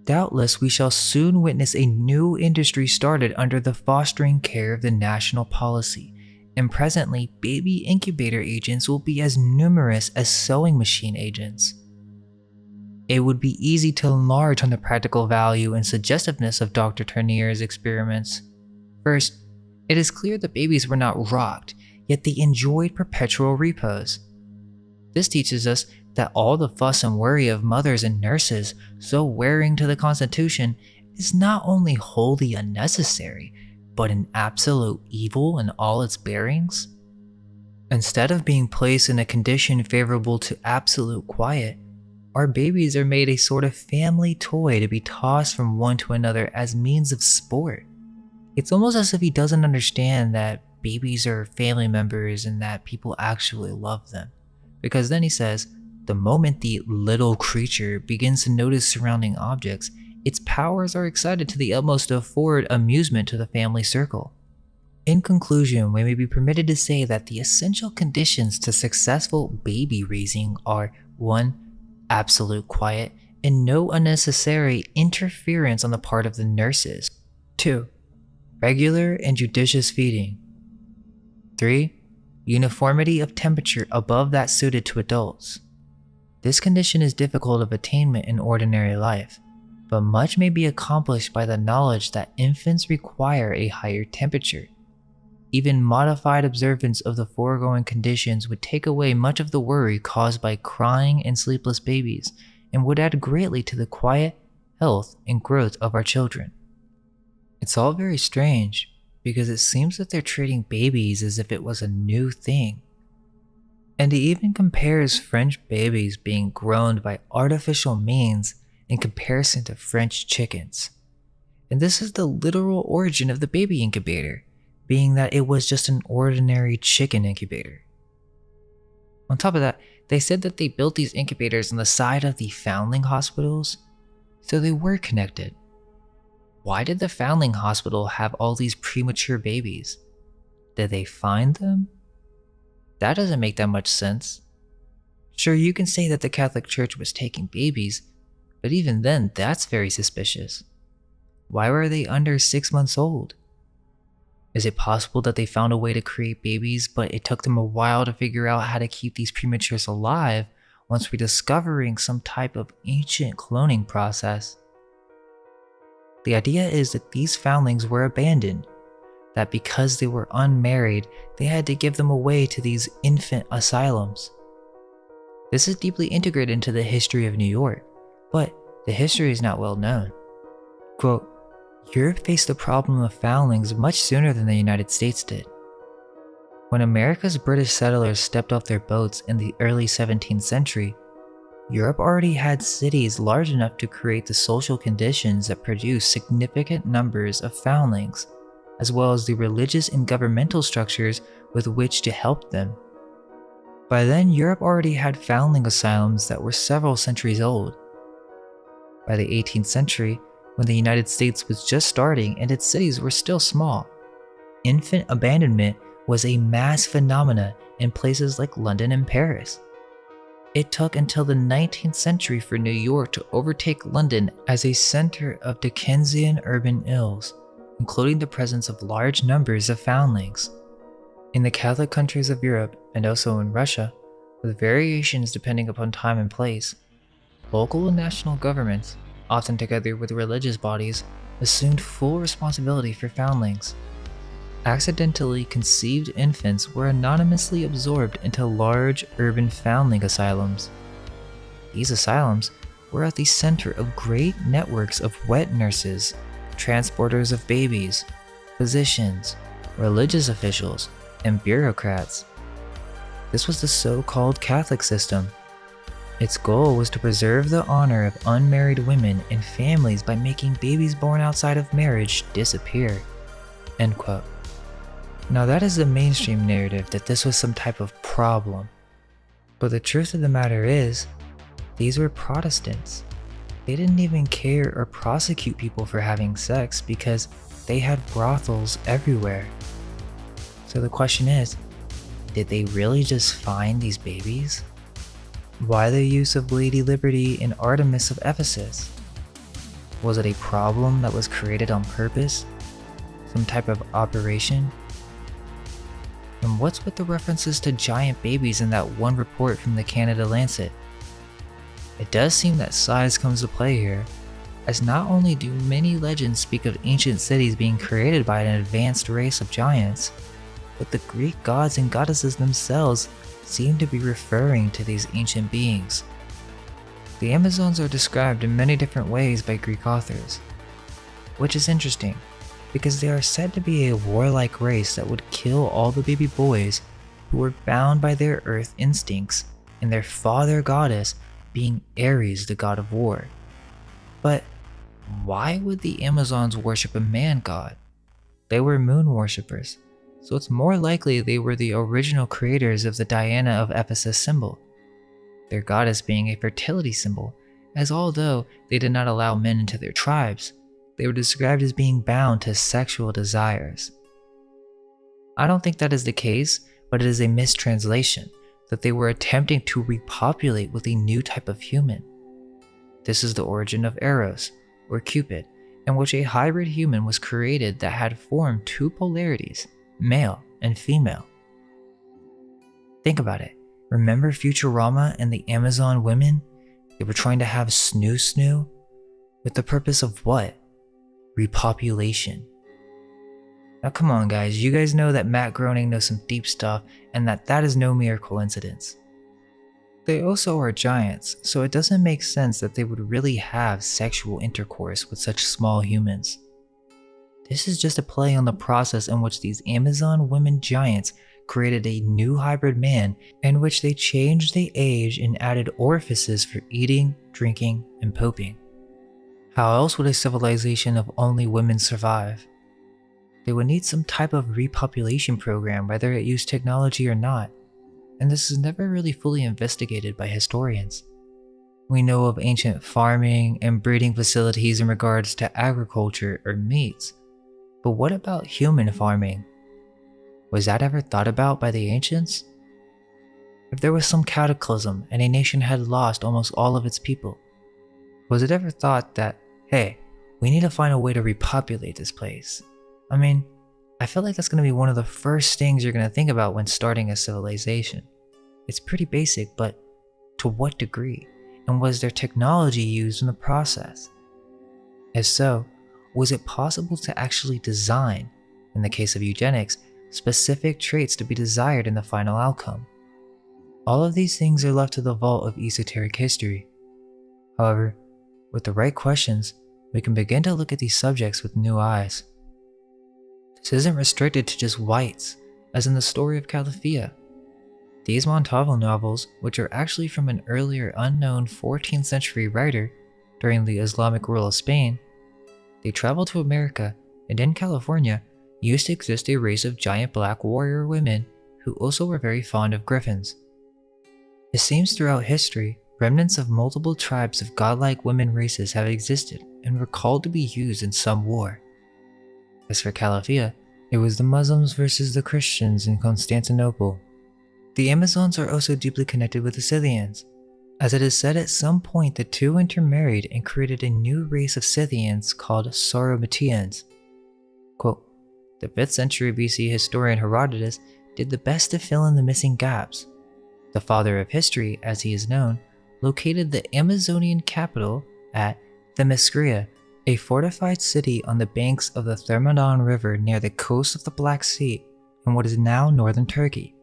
Doubtless we shall soon witness a new industry started under the fostering care of the national policy, and presently baby incubator agents will be as numerous as sewing machine agents. It would be easy to enlarge on the practical value and suggestiveness of Dr. Tarnier's experiments. First, it is clear that babies were not rocked, yet they enjoyed perpetual repose. This teaches us that all the fuss and worry of mothers and nurses, so wearing to the Constitution, is not only wholly unnecessary, but an absolute evil in all its bearings. Instead of being placed in a condition favorable to absolute quiet, our babies are made a sort of family toy to be tossed from one to another as means of sport. It's almost as if he doesn't understand that babies are family members and that people actually love them. Because then he says, the moment the little creature begins to notice surrounding objects, its powers are excited to the utmost to afford amusement to the family circle. In conclusion, we may be permitted to say that the essential conditions to successful baby raising are 1. Absolute quiet and no unnecessary interference on the part of the nurses. 2. Regular and judicious feeding. 3. Uniformity of temperature above that suited to adults. This condition is difficult of attainment in ordinary life, but much may be accomplished by the knowledge that infants require a higher temperature. Even modified observance of the foregoing conditions would take away much of the worry caused by crying and sleepless babies, and would add greatly to the quiet, health, and growth of our children. It's all very strange, because it seems that they're treating babies as if it was a new thing. And he even compares French babies being grown by artificial means in comparison to French chickens. And this is the literal origin of the baby incubator, being that it was just an ordinary chicken incubator. On top of that, they said that they built these incubators on the side of the foundling hospitals, so they were connected. Why did the foundling hospital have all these premature babies? Did they find them? That doesn't make that much sense. Sure, you can say that the Catholic Church was taking babies, but even then, that's very suspicious. Why were they under 6 months old? Is it possible that they found a way to create babies, but it took them a while to figure out how to keep these prematures alive once rediscovering some type of ancient cloning process? The idea is that these foundlings were abandoned, that because they were unmarried, they had to give them away to these infant asylums. This is deeply integrated into the history of New York, but the history is not well known. Quote, Europe faced the problem of foundlings much sooner than the United States did. When America's British settlers stepped off their boats in the early 17th century, Europe already had cities large enough to create the social conditions that produced significant numbers of foundlings, as well as the religious and governmental structures with which to help them. By then, Europe already had foundling asylums that were several centuries old. By the 18th century, when the United States was just starting and its cities were still small, infant abandonment was a mass phenomena in places like London and Paris. It took until the 19th century for New York to overtake London as a center of Dickensian urban ills, including the presence of large numbers of foundlings. In the Catholic countries of Europe, and also in Russia, with variations depending upon time and place, local and national governments, often together with religious bodies, assumed full responsibility for foundlings. Accidentally conceived infants were anonymously absorbed into large urban foundling asylums. These asylums were at the center of great networks of wet nurses, transporters of babies, physicians, religious officials, and bureaucrats. This was the so-called Catholic system. Its goal was to preserve the honor of unmarried women and families by making babies born outside of marriage disappear." End quote. Now that is the mainstream narrative, that this was some type of problem. But the truth of the matter is, these were Protestants. They didn't even care or prosecute people for having sex because they had brothels everywhere. So the question is, did they really just find these babies? Why the use of Lady Liberty and Artemis of Ephesus? Was it a problem that was created on purpose? Some type of operation? And what's with the references to giant babies in that one report from the Canada Lancet? It does seem that size comes to play here, as not only do many legends speak of ancient cities being created by an advanced race of giants, but the Greek gods and goddesses themselves seem to be referring to these ancient beings. The Amazons are described in many different ways by Greek authors, which is interesting, because they are said to be a warlike race that would kill all the baby boys who were bound by their earth instincts, and their father goddess being Ares, the god of war. But why would the Amazons worship a man god? They were moon worshippers, so it's more likely they were the original creators of the Diana of Ephesus symbol, their goddess being a fertility symbol, as although they did not allow men into their tribes, they were described as being bound to sexual desires. I don't think that is the case, but it is a mistranslation, that they were attempting to repopulate with a new type of human. This is the origin of Eros, or Cupid, in which a hybrid human was created that had formed two polarities, male and female. Think about it. Remember Futurama and the Amazon women? They were trying to have snoo, with the purpose of what? Repopulation. Now come on guys, you guys know that Matt Groening knows some deep stuff, and that is no mere coincidence. They also are giants, so it doesn't make sense that they would really have sexual intercourse with such small humans. This is just a play on the process in which these Amazon women giants created a new hybrid man, in which they changed the age and added orifices for eating, drinking, and pooping. How else would a civilization of only women survive? They would need some type of repopulation program, whether it used technology or not, and this is never really fully investigated by historians. We know of ancient farming and breeding facilities in regards to agriculture or meats, but what about human farming? Was that ever thought about by the ancients? If there was some cataclysm and a nation had lost almost all of its people, was it ever thought that, hey, we need to find a way to repopulate this place? I mean, I feel like that's going to be one of the first things you're going to think about when starting a civilization. It's pretty basic, but to what degree? And was there technology used in the process? If so, was it possible to actually design, in the case of eugenics, specific traits to be desired in the final outcome? All of these things are left to the vault of esoteric history. However, with the right questions, we can begin to look at these subjects with new eyes. This isn't restricted to just whites, as in the story of Calafia. These Montalvo novels, which are actually from an earlier unknown 14th century writer during the Islamic rule of Spain, they travel to America, and in California used to exist a race of giant black warrior women who also were very fond of griffins. It seems throughout history, remnants of multiple tribes of godlike women races have existed and were called to be used in some war. As for Calafia, it was the Muslims versus the Christians in Constantinople. The Amazons are also deeply connected with the Scythians, as it is said at some point the two intermarried and created a new race of Scythians called Sauromateans. Quote, the 5th century BC historian Herodotus did the best to fill in the missing gaps. The father of history, as he is known, located the Amazonian capital at Themyscira, a fortified city on the banks of the Thermodon River near the coast of the Black Sea in what is now northern Turkey.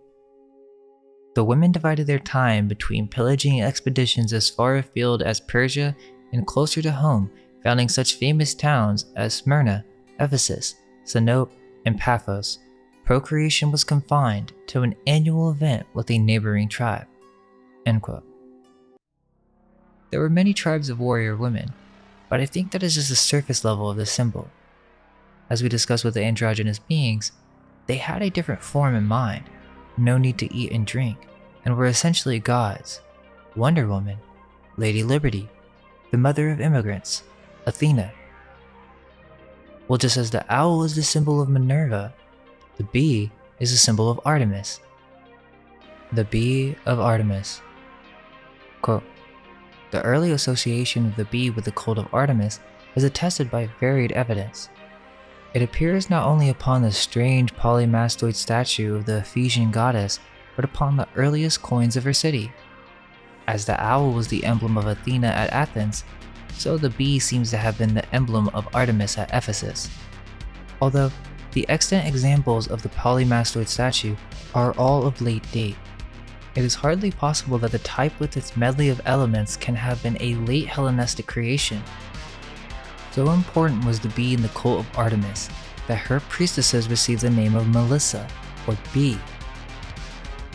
The women divided their time between pillaging expeditions as far afield as Persia and closer to home, founding such famous towns as Smyrna, Ephesus, Sinope, and Paphos. Procreation was confined to an annual event with a neighboring tribe. End quote. There were many tribes of warrior women, but I think that is just the surface level of the symbol. As we discussed with the androgynous beings, they had a different form in mind, no need to eat and drink, and were essentially gods. Wonder Woman, Lady Liberty, the mother of immigrants, Athena. Well, just as the owl is the symbol of Minerva, the bee is a symbol of Artemis. The bee of Artemis. Quote, the early association of the bee with the cult of Artemis is attested by varied evidence. It appears not only upon the strange polymastoid statue of the Ephesian goddess, but upon the earliest coins of her city. As the owl was the emblem of Athena at Athens, so the bee seems to have been the emblem of Artemis at Ephesus. Although the extant examples of the polymastoid statue are all of late date, it is hardly possible that the type with its medley of elements can have been a late Hellenistic creation. So important was the bee in the cult of Artemis that her priestesses received the name of Melissa, or bee.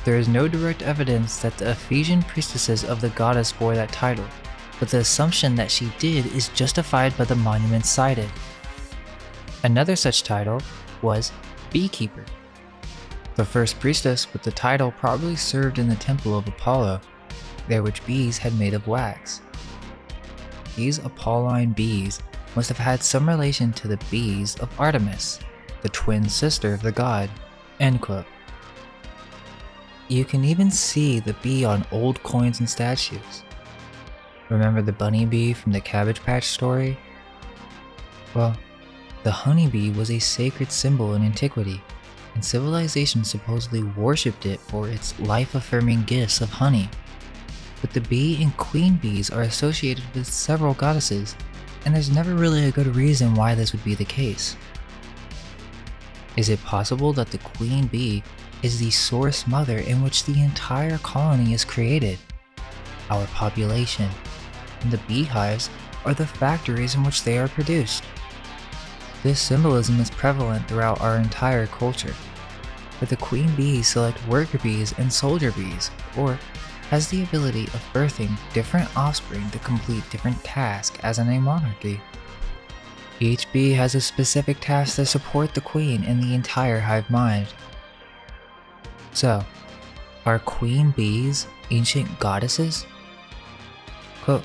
There is no direct evidence that the Ephesian priestesses of the goddess bore that title, but the assumption that she did is justified by the monuments cited. Another such title was beekeeper. The first priestess with the title probably served in the temple of Apollo, there which bees had made of wax. These Apolline bees must have had some relation to the bees of Artemis, the twin sister of the god. End quote. You can even see the bee on old coins and statues. Remember the bunny bee from the Cabbage Patch story? Well, the honeybee was a sacred symbol in antiquity, and civilization supposedly worshipped it for its life-affirming gifts of honey. But the bee and queen bees are associated with several goddesses, and there's never really a good reason why this would be the case. Is it possible that the queen bee is the source mother in which the entire colony is created? Our population, and the beehives are the factories in which they are produced. This symbolism is prevalent throughout our entire culture, where the queen bees select worker bees and soldier bees, or has the ability of birthing different offspring to complete different tasks as in a monarchy. Each bee has a specific task to support the queen and the entire hive mind. So, are queen bees ancient goddesses? Quote,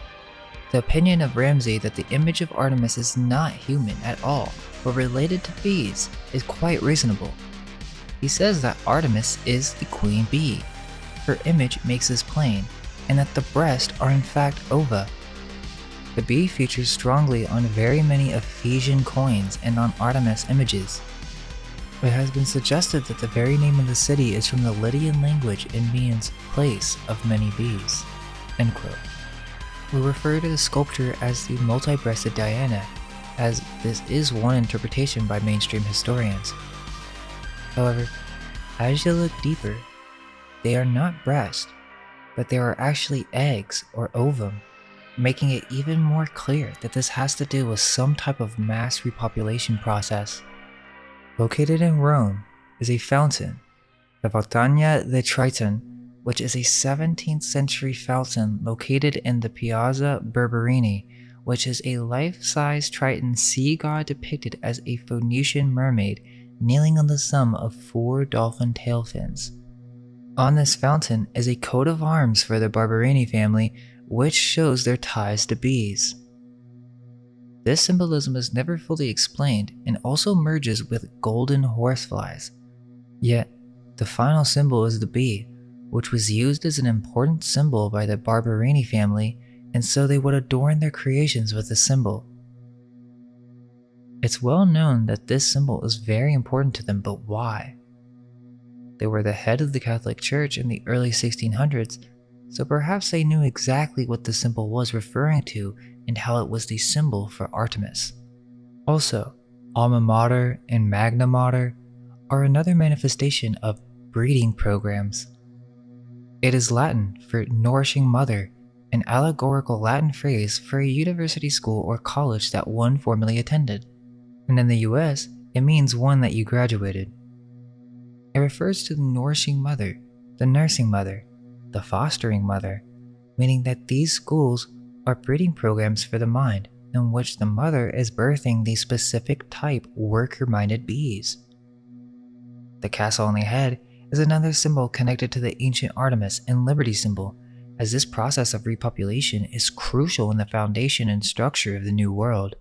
the opinion of Ramsay that the image of Artemis is not human at all, but related to bees, is quite reasonable. He says that Artemis is the queen bee. Her image makes this plain, and that the breasts are in fact ova. The bee features strongly on very many Ephesian coins and on Artemis images. It has been suggested that the very name of the city is from the Lydian language and means place of many bees. End quote. We refer to the sculpture as the multi-breasted Diana, as this is one interpretation by mainstream historians. However, as you look deeper, they are not breasts, but they are actually eggs or ovum, making it even more clear that this has to do with some type of mass repopulation process. Located in Rome is a fountain The Fontana de Triton, which is a 17th century fountain located in the Piazza Berberini, which is a life-size Triton sea god depicted as a Phoenician mermaid kneeling on the stem of 4 dolphin tail fins. On this fountain is a coat of arms for the Barberini family, which shows their ties to bees. This symbolism is never fully explained and also merges with golden horseflies. Yet, the final symbol is the bee, which was used as an important symbol by the Barberini family, and so they would adorn their creations with the symbol. It's well known that this symbol is very important to them, but why? They were the head of the Catholic Church in the early 1600s, so perhaps they knew exactly what the symbol was referring to and how it was the symbol for Artemis. Also, alma mater and magna mater are another manifestation of breeding programs. It is Latin for nourishing mother, an allegorical Latin phrase for a university school or college that one formerly attended. And in the US, it means one that you graduated. It refers to the nourishing mother, the nursing mother, the fostering mother, meaning that these schools are breeding programs for the mind in which the mother is birthing the specific type worker-minded bees. The castle on the head is another symbol connected to the ancient Artemis and Liberty symbol, as this process of repopulation is crucial in the foundation and structure of the New World.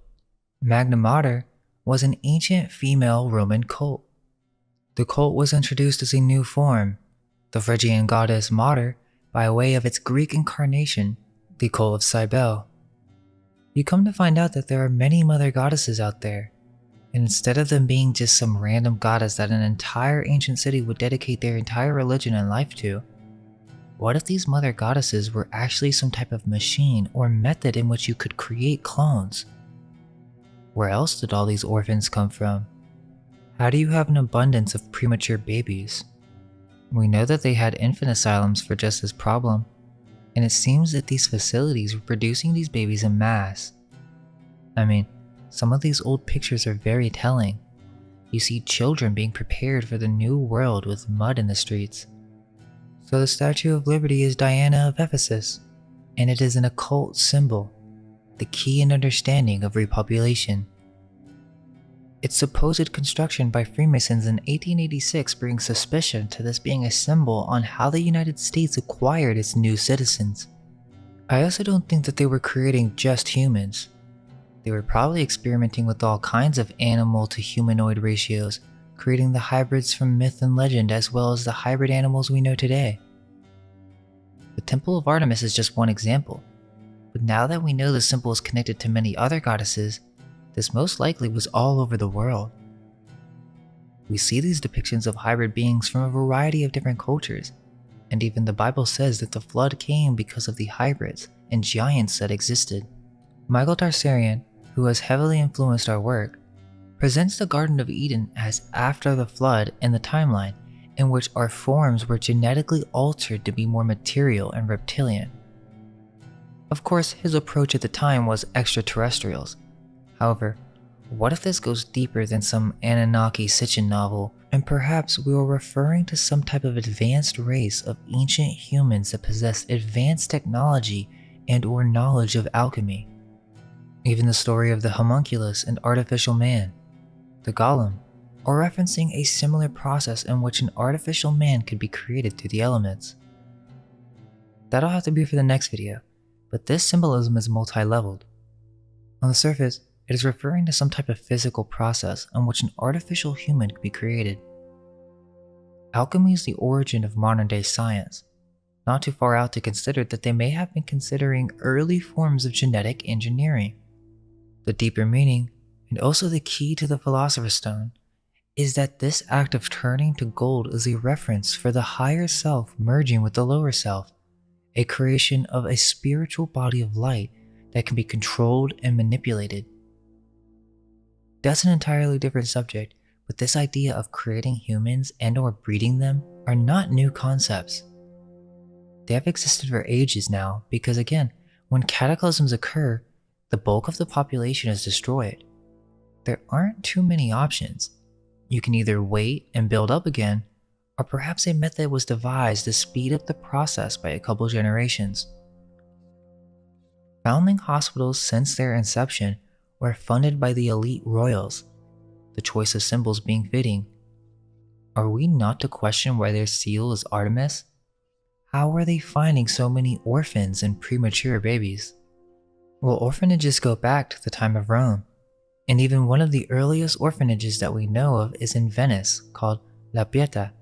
Magna Mater was an ancient female Roman cult. The cult was introduced as a new form, the Phrygian goddess Mater, by way of its Greek incarnation, the cult of Cybele. You come to find out that there are many mother goddesses out there, and instead of them being just some random goddess that an entire ancient city would dedicate their entire religion and life to, what if these mother goddesses were actually some type of machine or method in which you could create clones? Where else did all these orphans come from? How do you have an abundance of premature babies? We know that they had infant asylums for just this problem, and it seems that these facilities were producing these babies en masse. I mean, some of these old pictures are very telling. You see children being prepared for the new world with mud in the streets. So the Statue of Liberty is Diana of Ephesus, and it is an occult symbol, the key in understanding of repopulation. Its supposed construction by Freemasons in 1886 brings suspicion to this being a symbol on how the United States acquired its new citizens. I also don't think that they were creating just humans. They were probably experimenting with all kinds of animal to humanoid ratios, creating the hybrids from myth and legend as well as the hybrid animals we know today. The Temple of Artemis is just one example, but now that we know the symbol is connected to many other goddesses, this most likely was all over the world. We see these depictions of hybrid beings from a variety of different cultures, and even the Bible says that the flood came because of the hybrids and giants that existed. Michael Tarsarian, who has heavily influenced our work, presents the Garden of Eden as after the flood in the timeline in which our forms were genetically altered to be more material and reptilian. Of course, his approach at the time was extraterrestrials. However, what if this goes deeper than some Anunnaki Sitchin novel, and perhaps we were referring to some type of advanced race of ancient humans that possessed advanced technology and or knowledge of alchemy? Even the story of the homunculus and artificial man, the golem, are referencing a similar process in which an artificial man could be created through the elements. That'll have to be for the next video, but this symbolism is multi-leveled. On the surface, it is referring to some type of physical process in which an artificial human could be created. Alchemy is the origin of modern-day science, not too far out to consider that they may have been considering early forms of genetic engineering. The deeper meaning, and also the key to the Philosopher's Stone, is that this act of turning to gold is a reference for the higher self merging with the lower self, a creation of a spiritual body of light that can be controlled and manipulated. That's an entirely different subject, but this idea of creating humans and or breeding them are not new concepts. They have existed for ages now because again, when cataclysms occur, the bulk of the population is destroyed. There aren't too many options. You can either wait and build up again, Or perhaps a method was devised to speed up the process by a couple generations. Foundling hospitals since their inception were funded by the elite royals, the choice of symbols being fitting. Are we not to question why their seal is Artemis? How are they finding so many orphans and premature babies? Well, orphanages go back to the time of Rome, and even one of the earliest orphanages that we know of is in Venice, called La Pieta,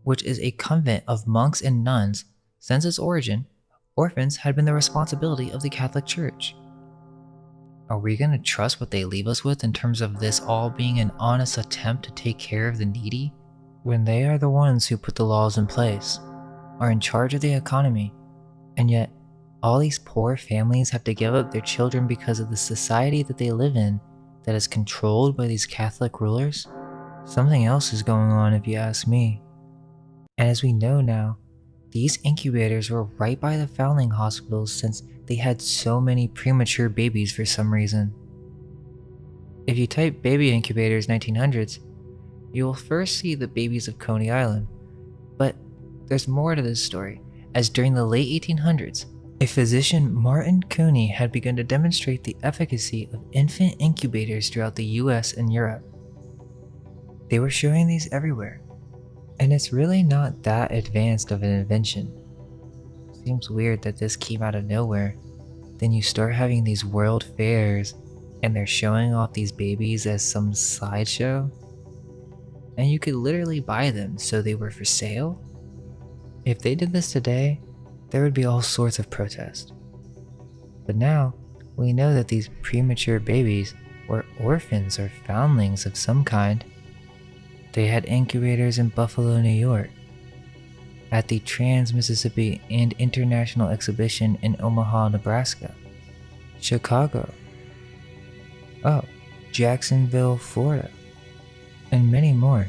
which is a convent of monks and nuns. Since its origin, orphans had been the responsibility of the Catholic Church. Are we going to trust what they leave us with in terms of this all being an honest attempt to take care of the needy, when they are the ones who put the laws in place, are in charge of the economy, and yet all these poor families have to give up their children because of the society that they live in that is controlled by these Catholic rulers? Something else is going on if you ask me. And as we know now, these incubators were right by the foundling hospitals since they had so many premature babies for some reason. If you type baby incubators 1900s, you will first see the babies of Coney Island. But there's more to this story, as during the late 1800s, a physician, Martin Coney, had begun to demonstrate the efficacy of infant incubators throughout the US and Europe. They were showing these everywhere, and it's really not that advanced of an invention. Seems weird that this came out of nowhere. Then you start having these world fairs, and they're showing off these babies as some sideshow, and you could literally buy them, so they were for sale? If they did this today, there would be all sorts of protest. But now, we know that these premature babies were orphans or foundlings of some kind. They had incubators in Buffalo, New York, at the Trans-Mississippi and International Exhibition in Omaha, Nebraska, Chicago, Jacksonville, Florida, and many more.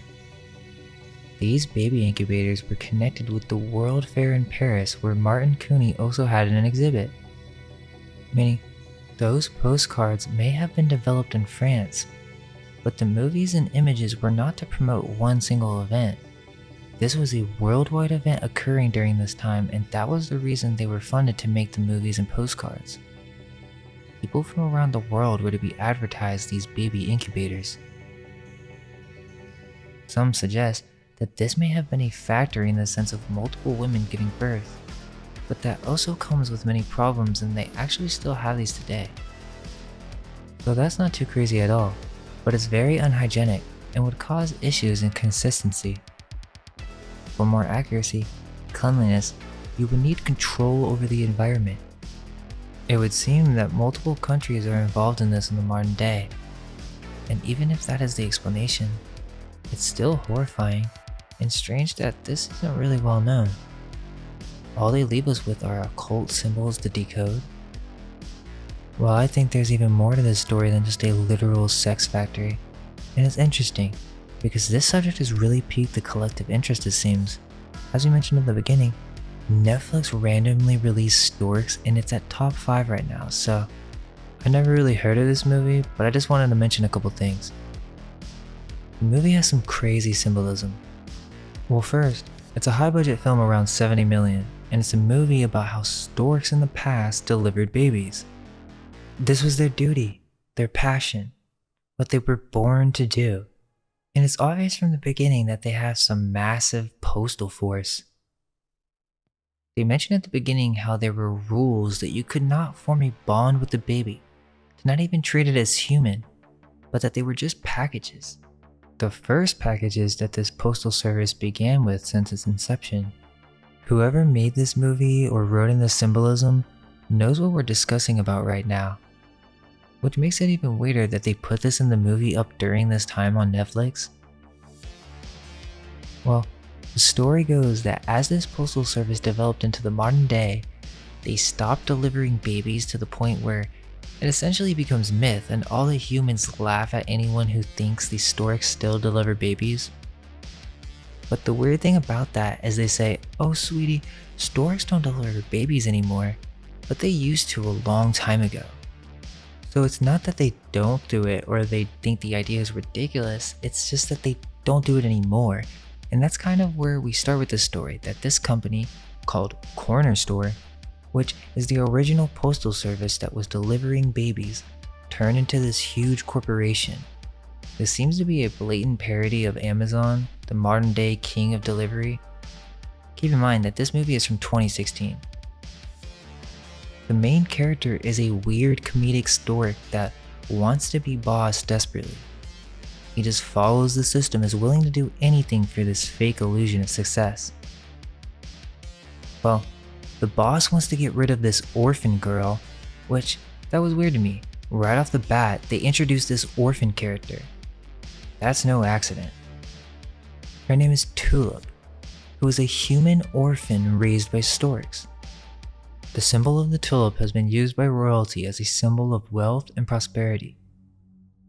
These baby incubators were connected with the World Fair in Paris, where Martin Coney also had an exhibit. Meaning, those postcards may have been developed in France, but the movies and images were not to promote one single event. This was a worldwide event occurring during this time, and that was the reason they were funded to make the movies and postcards. People from around the world were to be advertised these baby incubators. Some suggest that this may have been a factor in the sense of multiple women giving birth, but that also comes with many problems, and they actually still have these today. So that's not too crazy at all, but it's very unhygienic and would cause issues in consistency. For more accuracy, cleanliness, you would need control over the environment. It would seem that multiple countries are involved in this in the modern day, and even if that is the explanation, it's still horrifying and strange that this isn't really well known. All they leave us with are occult symbols to decode. Well, I think there's even more to this story than just a literal sex factory, and it's interesting because this subject has really piqued the collective interest, it seems. As we mentioned at the beginning, Netflix randomly released Storks and it's at top 5 right now, so I never really heard of this movie, but I just wanted to mention a couple things. The movie has some crazy symbolism. Well, first, it's a high budget film around 70 million, and it's a movie about how storks in the past delivered babies. This was their duty, their passion, what they were born to do. And it's obvious from the beginning that they have some massive postal force. They mentioned at the beginning how there were rules that you could not form a bond with the baby, to not even treat it as human, but that they were just packages. The first packages that this postal service began with since its inception. Whoever made this movie or wrote in the symbolism knows what we're discussing about right now. Which makes it even weirder that they put this in the movie up during this time on Netflix. Well, the story goes that as this postal service developed into the modern day, they stopped delivering babies to the point where it essentially becomes myth and all the humans laugh at anyone who thinks the storks still deliver babies. But the weird thing about that is they say, "Oh sweetie, storks don't deliver babies anymore, but they used to a long time ago." So it's not that they don't do it or they think the idea is ridiculous, it's just that they don't do it anymore. And that's kind of where we start with the story that this company, called Corner Store, which is the original postal service that was delivering babies, turned into this huge corporation. This seems to be a blatant parody of Amazon, the modern day king of delivery. Keep in mind that this movie is from 2016. The main character is a weird comedic stork that wants to be boss desperately. He just follows the system, is willing to do anything for this fake illusion of success. Well, the boss wants to get rid of this orphan girl, which, that was weird to me. Right off the bat, they introduced this orphan character. That's no accident. Her name is Tulip, who is a human orphan raised by storks. The symbol of the tulip has been used by royalty as a symbol of wealth and prosperity.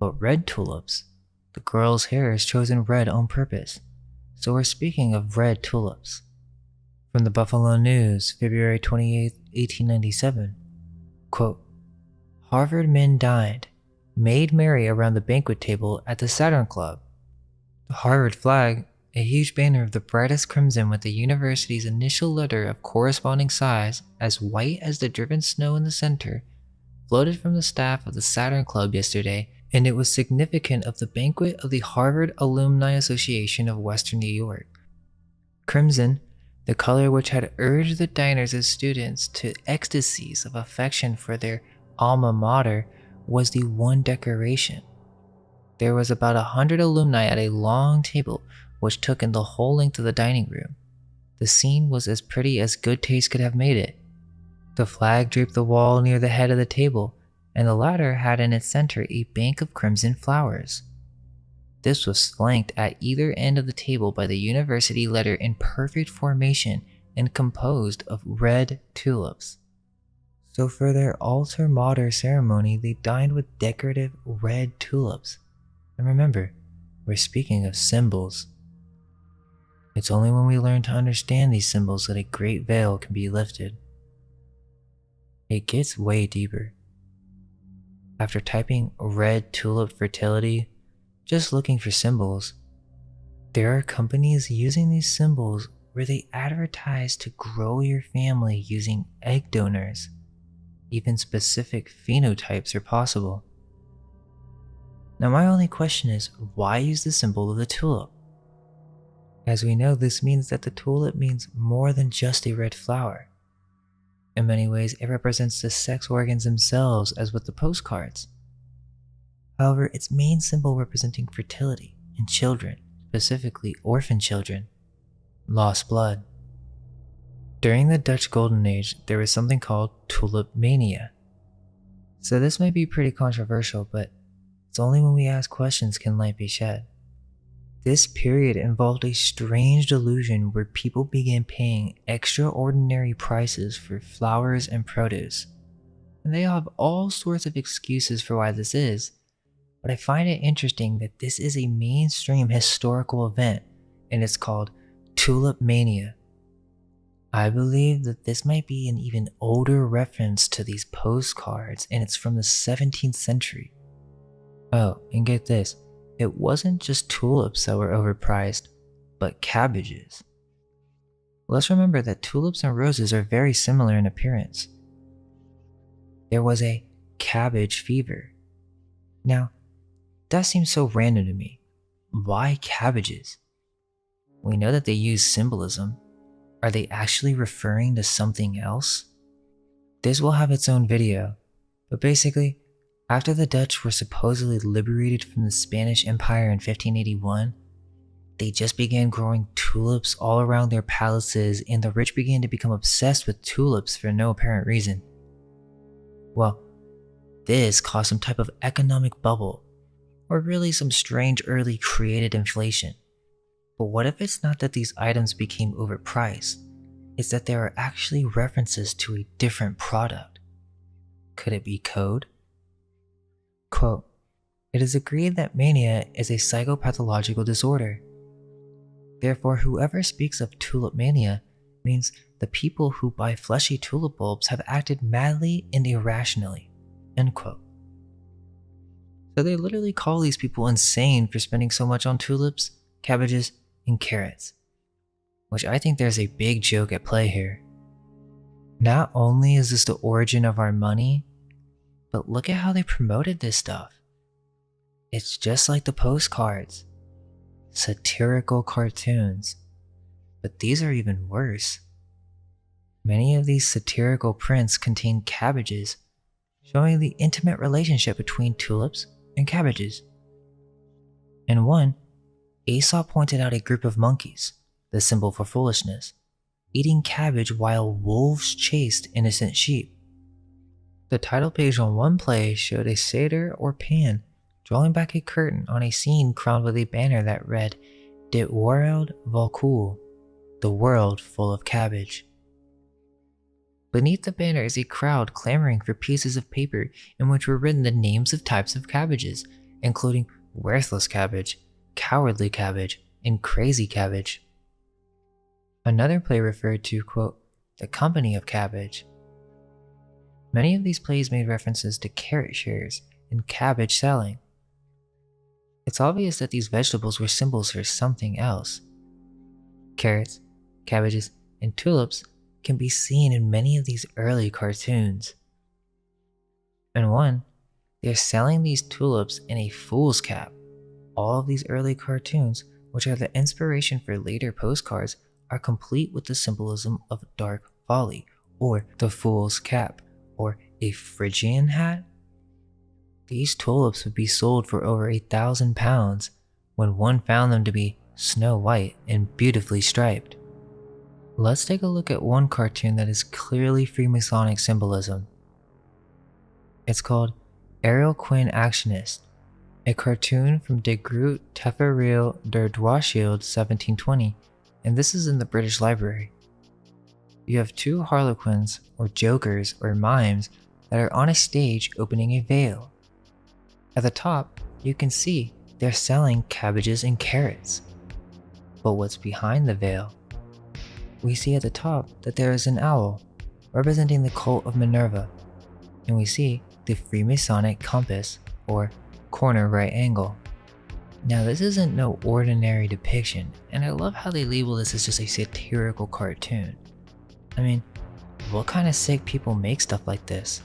But red tulips, the girl's hair is chosen red on purpose, so we're speaking of red tulips. From the Buffalo News, February 28, 1897, quote, Harvard men dined, made merry around the banquet table at the Saturn Club. The Harvard flag, a huge banner of the brightest crimson with the university's initial letter of corresponding size as white as the driven snow in the center, floated from the staff of the Saturn Club yesterday, and it was significant of the banquet of the Harvard Alumni Association of Western New York. Crimson, the color which had urged the diners as students to ecstasies of affection for their alma mater, was the one decoration. There was about 100 alumni at a long table which took in the whole length of the dining room. The scene was as pretty as good taste could have made it. The flag draped the wall near the head of the table, and the latter had in its center a bank of crimson flowers. This was flanked at either end of the table by the university letter in perfect formation and composed of red tulips. So for their altar mater ceremony, they dined with decorative red tulips. And remember, we're speaking of symbols. It's only when we learn to understand these symbols that a great veil can be lifted. It gets way deeper. After typing red tulip fertility, just looking for symbols, there are companies using these symbols where they advertise to grow your family using egg donors. Even specific phenotypes are possible. Now my only question is, why use the symbol of the tulip? As we know, this means that the tulip means more than just a red flower. In many ways, it represents the sex organs themselves, as with the postcards. However, its main symbol representing fertility in children, specifically orphan children, lost blood. During the Dutch Golden Age, there was something called tulip mania. So this might be pretty controversial, but it's only when we ask questions can light be shed. This period involved a strange delusion where people began paying extraordinary prices for flowers and produce. And they have all sorts of excuses for why this is, but I find it interesting that this is a mainstream historical event, and it's called tulip mania. I believe that this might be an even older reference to these postcards, and it's from the 17th century. Oh, and get this, it wasn't just tulips that were overpriced, but cabbages. Let's remember that tulips and roses are very similar in appearance. There was a cabbage fever. Now, that seems so random to me. Why cabbages? We know that they use symbolism. Are they actually referring to something else? This will have its own video, but basically, after the Dutch were supposedly liberated from the Spanish Empire in 1581, they just began growing tulips all around their palaces, and the rich began to become obsessed with tulips for no apparent reason. Well, this caused some type of economic bubble, or really some strange early created inflation. But what if it's not that these items became overpriced? It's that there are actually references to a different product. Could it be code? Quote, it is agreed that mania is a psychopathological disorder. Therefore, whoever speaks of tulip mania means the people who buy fleshy tulip bulbs have acted madly and irrationally. End quote. So they literally call these people insane for spending so much on tulips, cabbages, and carrots, which I think there's a big joke at play here. Not only is this the origin of our money, but look at how they promoted this stuff. It's just like the postcards. Satirical cartoons. But these are even worse. Many of these satirical prints contain cabbages, showing the intimate relationship between tulips and cabbages. In one, Aesop pointed out a group of monkeys, the symbol for foolishness, eating cabbage while wolves chased innocent sheep. The title page on one play showed a satyr or pan drawing back a curtain on a scene crowned with a banner that read, Dit wereld vol kool, the world full of cabbage. Beneath the banner is a crowd clamoring for pieces of paper in which were written the names of types of cabbages, including worthless cabbage, cowardly cabbage, and crazy cabbage. Another play referred to, quote, the company of cabbage. Many of these plays made references to carrot shares and cabbage selling. It's obvious that these vegetables were symbols for something else. Carrots, cabbages, and tulips can be seen in many of these early cartoons. In one, they're selling these tulips in a fool's cap. All of these early cartoons, which are the inspiration for later postcards, are complete with the symbolism of dark folly, or the fool's cap, or a Phrygian hat. These tulips would be sold for over £1,000 when one found them to be snow white and beautifully striped. Let's take a look at one cartoon that is clearly Freemasonic symbolism. It's called Ariel Quinn Actionist, a cartoon from De Groot Teferil der Dwarschild 1720, and this is in the British Library. You have two harlequins, or jokers, or mimes, that are on a stage opening a veil. At the top, you can see they're selling cabbages and carrots. But what's behind the veil? We see at the top that there is an owl, representing the cult of Minerva, and we see the Freemasonic compass, or corner right angle. Now this isn't no ordinary depiction, and I love how they label this as just a satirical cartoon. I mean, what kind of sick people make stuff like this?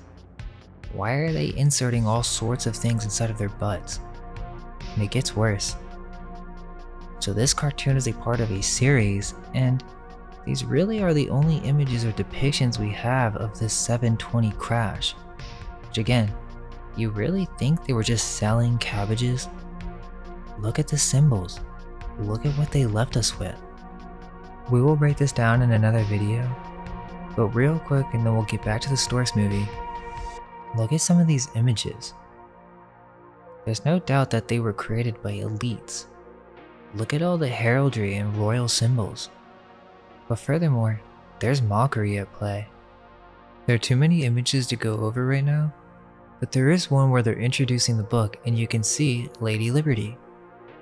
Why are they inserting all sorts of things inside of their butts? And it gets worse. So this cartoon is a part of a series, and these really are the only images or depictions we have of this 720 crash. Which again, you really think they were just selling cabbages? Look at the symbols. Look at what they left us with. We will break this down in another video, but real quick and then we'll get back to the source movie. Look at some of these images. There's no doubt that they were created by elites. Look at all the heraldry and royal symbols. But furthermore, there's mockery at play. There are too many images to go over right now, but there is one where they're introducing the book and you can see Lady Liberty,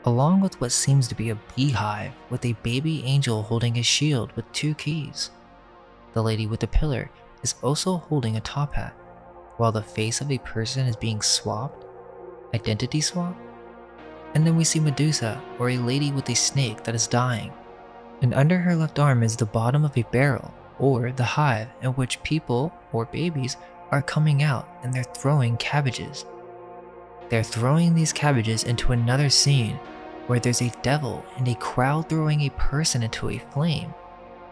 along with what seems to be a beehive with a baby angel holding a shield with 2 keys. The lady with the pillar is also holding a top hat, while the face of a person is being swapped, identity swap. And then we see Medusa, or a lady with a snake that is dying. And under her left arm is the bottom of a barrel, or the hive in which people, or babies, are coming out and they're throwing cabbages. They're throwing these cabbages into another scene where there's a devil and a crowd throwing a person into a flame,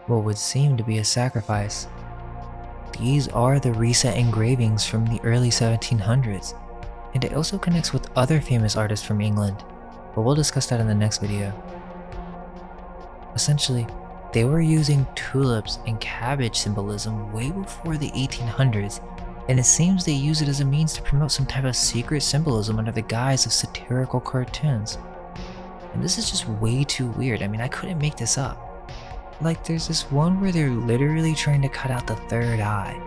what would seem to be a sacrifice. These are the reset engravings from the early 1700s, and it also connects with other famous artists from England, but we'll discuss that in the next video. Essentially, they were using tulips and cabbage symbolism way before the 1800s, and it seems they use it as a means to promote some type of secret symbolism under the guise of satirical cartoons. And this is just way too weird. I mean, I couldn't make this up. Like, there's this one where they're literally trying to cut out the third eye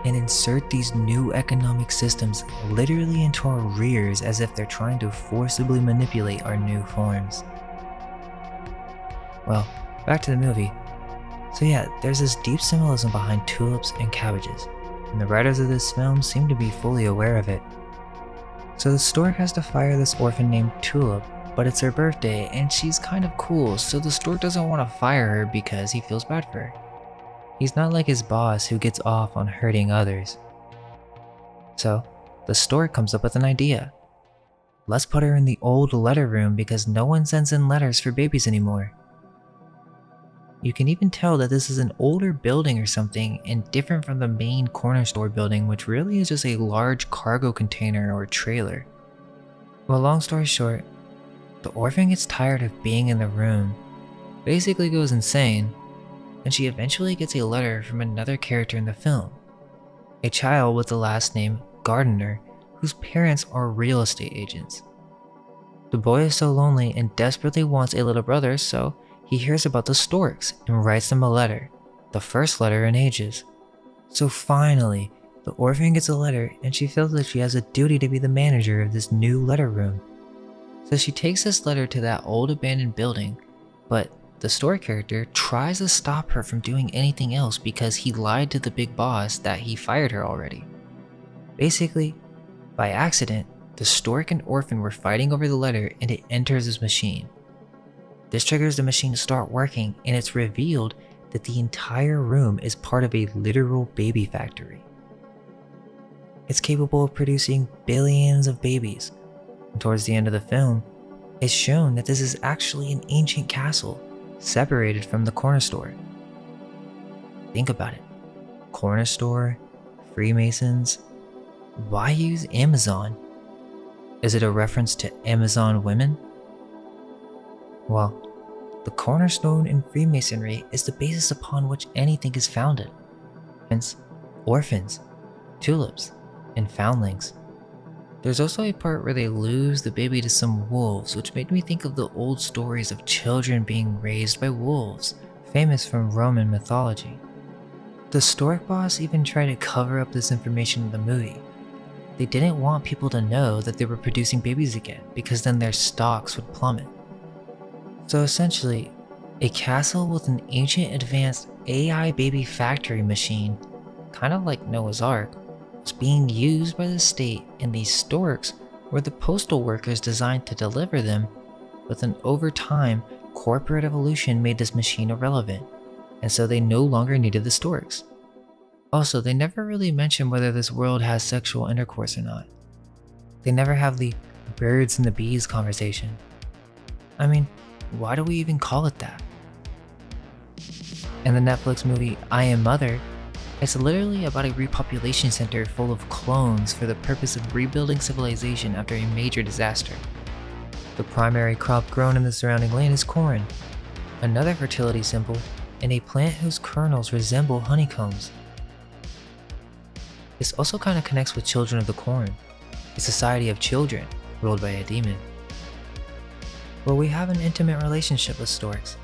and insert these new economic systems literally into our rears as if they're trying to forcibly manipulate our new forms. Well, back to the movie. So yeah, there's this deep symbolism behind tulips and cabbages, and the writers of this film seem to be fully aware of it. So the stork has to fire this orphan named Tulip But it's her birthday and she's kind of cool, so the stork doesn't want to fire her because he feels bad for her. He's not like his boss who gets off on hurting others. So, the stork comes up with an idea. Let's put her in the old letter room because no one sends in letters for babies anymore. You can even tell that this is an older building or something and different from the main corner store building, which really is just a large cargo container or trailer. Well, long story short, the orphan gets tired of being in the room, basically goes insane, and she eventually gets a letter from another character in the film, a child with the last name Gardner, whose parents are real estate agents. The boy is so lonely and desperately wants a little brother, so he hears about the storks and writes them a letter, the first letter in ages. So finally, the orphan gets a letter and she feels that she has a duty to be the manager of this new letter room. So she takes this letter to that old abandoned building, but the story character tries to stop her from doing anything else because he lied to the big boss that he fired her already. Basically, by accident, the stork and orphan were fighting over the letter and it enters his machine. This triggers the machine to start working and it's revealed that the entire room is part of a literal baby factory. It's capable of producing billions of babies. And towards the end of the film, it's shown that this is actually an ancient castle separated from the corner store. Think about it. Corner store, Freemasons. Why use Amazon? Is it a reference to Amazon women? Well, the cornerstone in Freemasonry is the basis upon which anything is founded. Hence, orphans, tulips, and foundlings. There's also a part where they lose the baby to some wolves, which made me think of the old stories of children being raised by wolves, famous from Roman mythology. The stork boss even tried to cover up this information in the movie. They didn't want people to know that they were producing babies again, because then their stocks would plummet. So essentially, a castle with an ancient advanced AI baby factory machine, kind of like Noah's Ark, was being used by the state, and these storks were the postal workers designed to deliver them, but then over time, corporate evolution made this machine irrelevant, and so they no longer needed the storks. Also, they never really mention whether this world has sexual intercourse or not. They never have the birds and the bees conversation. I mean, why do we even call it that? In the Netflix movie I Am Mother, it's literally about a repopulation center full of clones for the purpose of rebuilding civilization after a major disaster. The primary crop grown in the surrounding land is corn, another fertility symbol, and a plant whose kernels resemble honeycombs. This also kind of connects with Children of the Corn, a society of children ruled by a demon. Well, we have an intimate relationship with storks,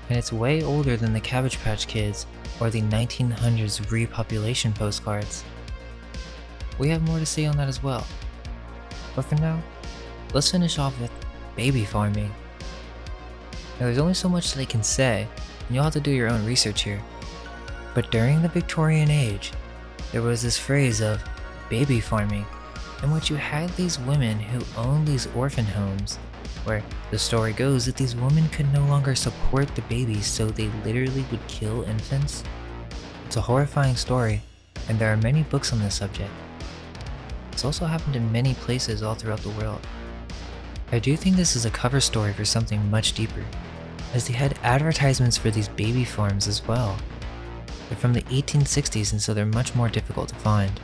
and it's way older than the Cabbage Patch Kids or the 1900s repopulation postcards. We have more to say on that as well. But for now, let's finish off with baby farming. Now there's only so much that I can say, and you'll have to do your own research here. But during the Victorian age, there was this phrase of baby farming, in which you had these women who owned these orphan homes, where the story goes that these women could no longer support the babies, so they literally would kill infants. It's a horrifying story, and there are many books on this subject. It's also happened in many places all throughout the world. I do think this is a cover story for something much deeper, as they had advertisements for these baby farms as well. They're from the 1860s, and so they're much more difficult to find.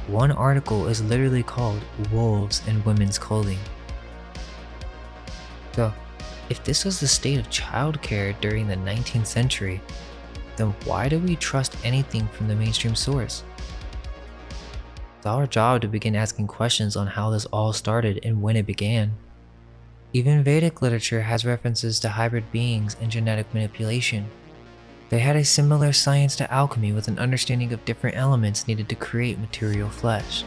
One article is literally called Wolves in Women's Clothing. So, if this was the state of childcare during the 19th century, then why do we trust anything from the mainstream source? It's our job to begin asking questions on how this all started and when it began. Even Vedic literature has references to hybrid beings and genetic manipulation. They had a similar science to alchemy with an understanding of different elements needed to create material flesh.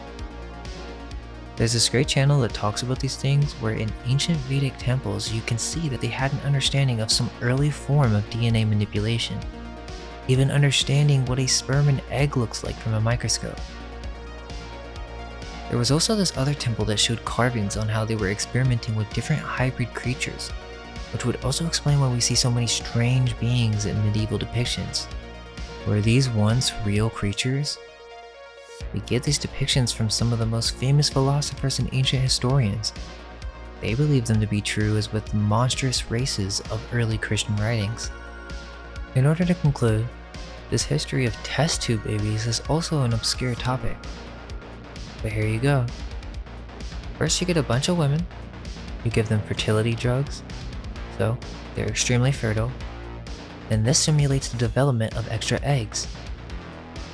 There's this great channel that talks about these things where in ancient Vedic temples you can see that they had an understanding of some early form of DNA manipulation, even understanding what a sperm and egg looks like from a microscope. There was also this other temple that showed carvings on how they were experimenting with different hybrid creatures, which would also explain why we see so many strange beings in medieval depictions. Were these once real creatures? We get these depictions from some of the most famous philosophers and ancient historians. They believe them to be true as with the monstrous races of early Christian writings. In order to conclude, this history of test tube babies is also an obscure topic. But here you go. First you get a bunch of women, you give them fertility drugs, so they're extremely fertile, then this simulates the development of extra eggs.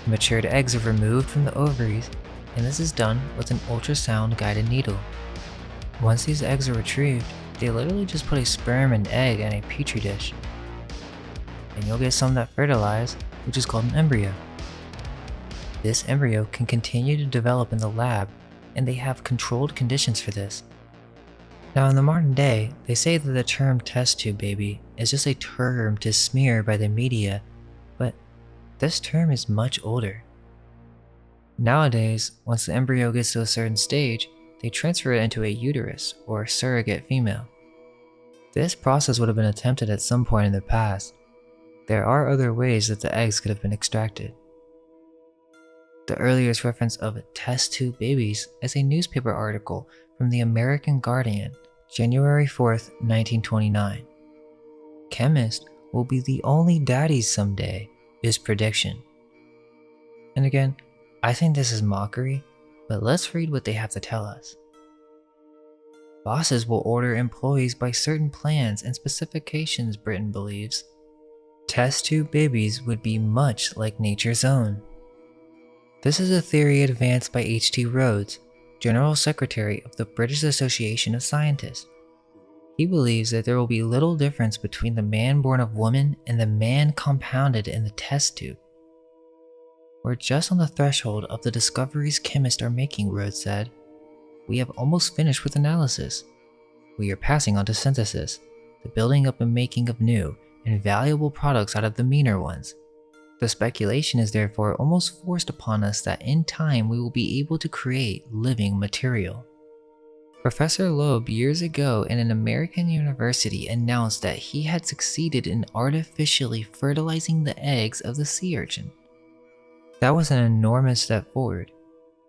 Matured eggs are removed from the ovaries, and this is done with an ultrasound guided needle. Once these eggs are retrieved, they literally just put a sperm and egg in a petri dish. And you'll get some that fertilize, which is called an embryo. This embryo can continue to develop in the lab, and they have controlled conditions for this. Now in the modern day, they say that the term test tube baby is just a term to smear by the media, but this term is much older. Nowadays, once the embryo gets to a certain stage, they transfer it into a uterus or surrogate female. This process would have been attempted at some point in the past. There are other ways that the eggs could have been extracted. The earliest reference of test tube babies is a newspaper article from the American Guardian, January 4th, 1929. Chemists will be the only daddies someday, is prediction. And again, I think this is mockery, but let's read what they have to tell us. Bosses will order employees by certain plans and specifications, Britain believes. Test tube babies would be much like nature's own. This is a theory advanced by H.T. Rhodes, General Secretary of the British Association of Scientists. He believes that there will be little difference between the man born of woman and the man compounded in the test tube. We're just on the threshold of the discoveries chemists are making, Rhodes said. We have almost finished with analysis. We are passing on to synthesis, the building up and making of new and valuable products out of the meaner ones. The speculation is therefore almost forced upon us that in time we will be able to create living material. Professor Loeb years ago in an American university announced that he had succeeded in artificially fertilizing the eggs of the sea urchin. That was an enormous step forward.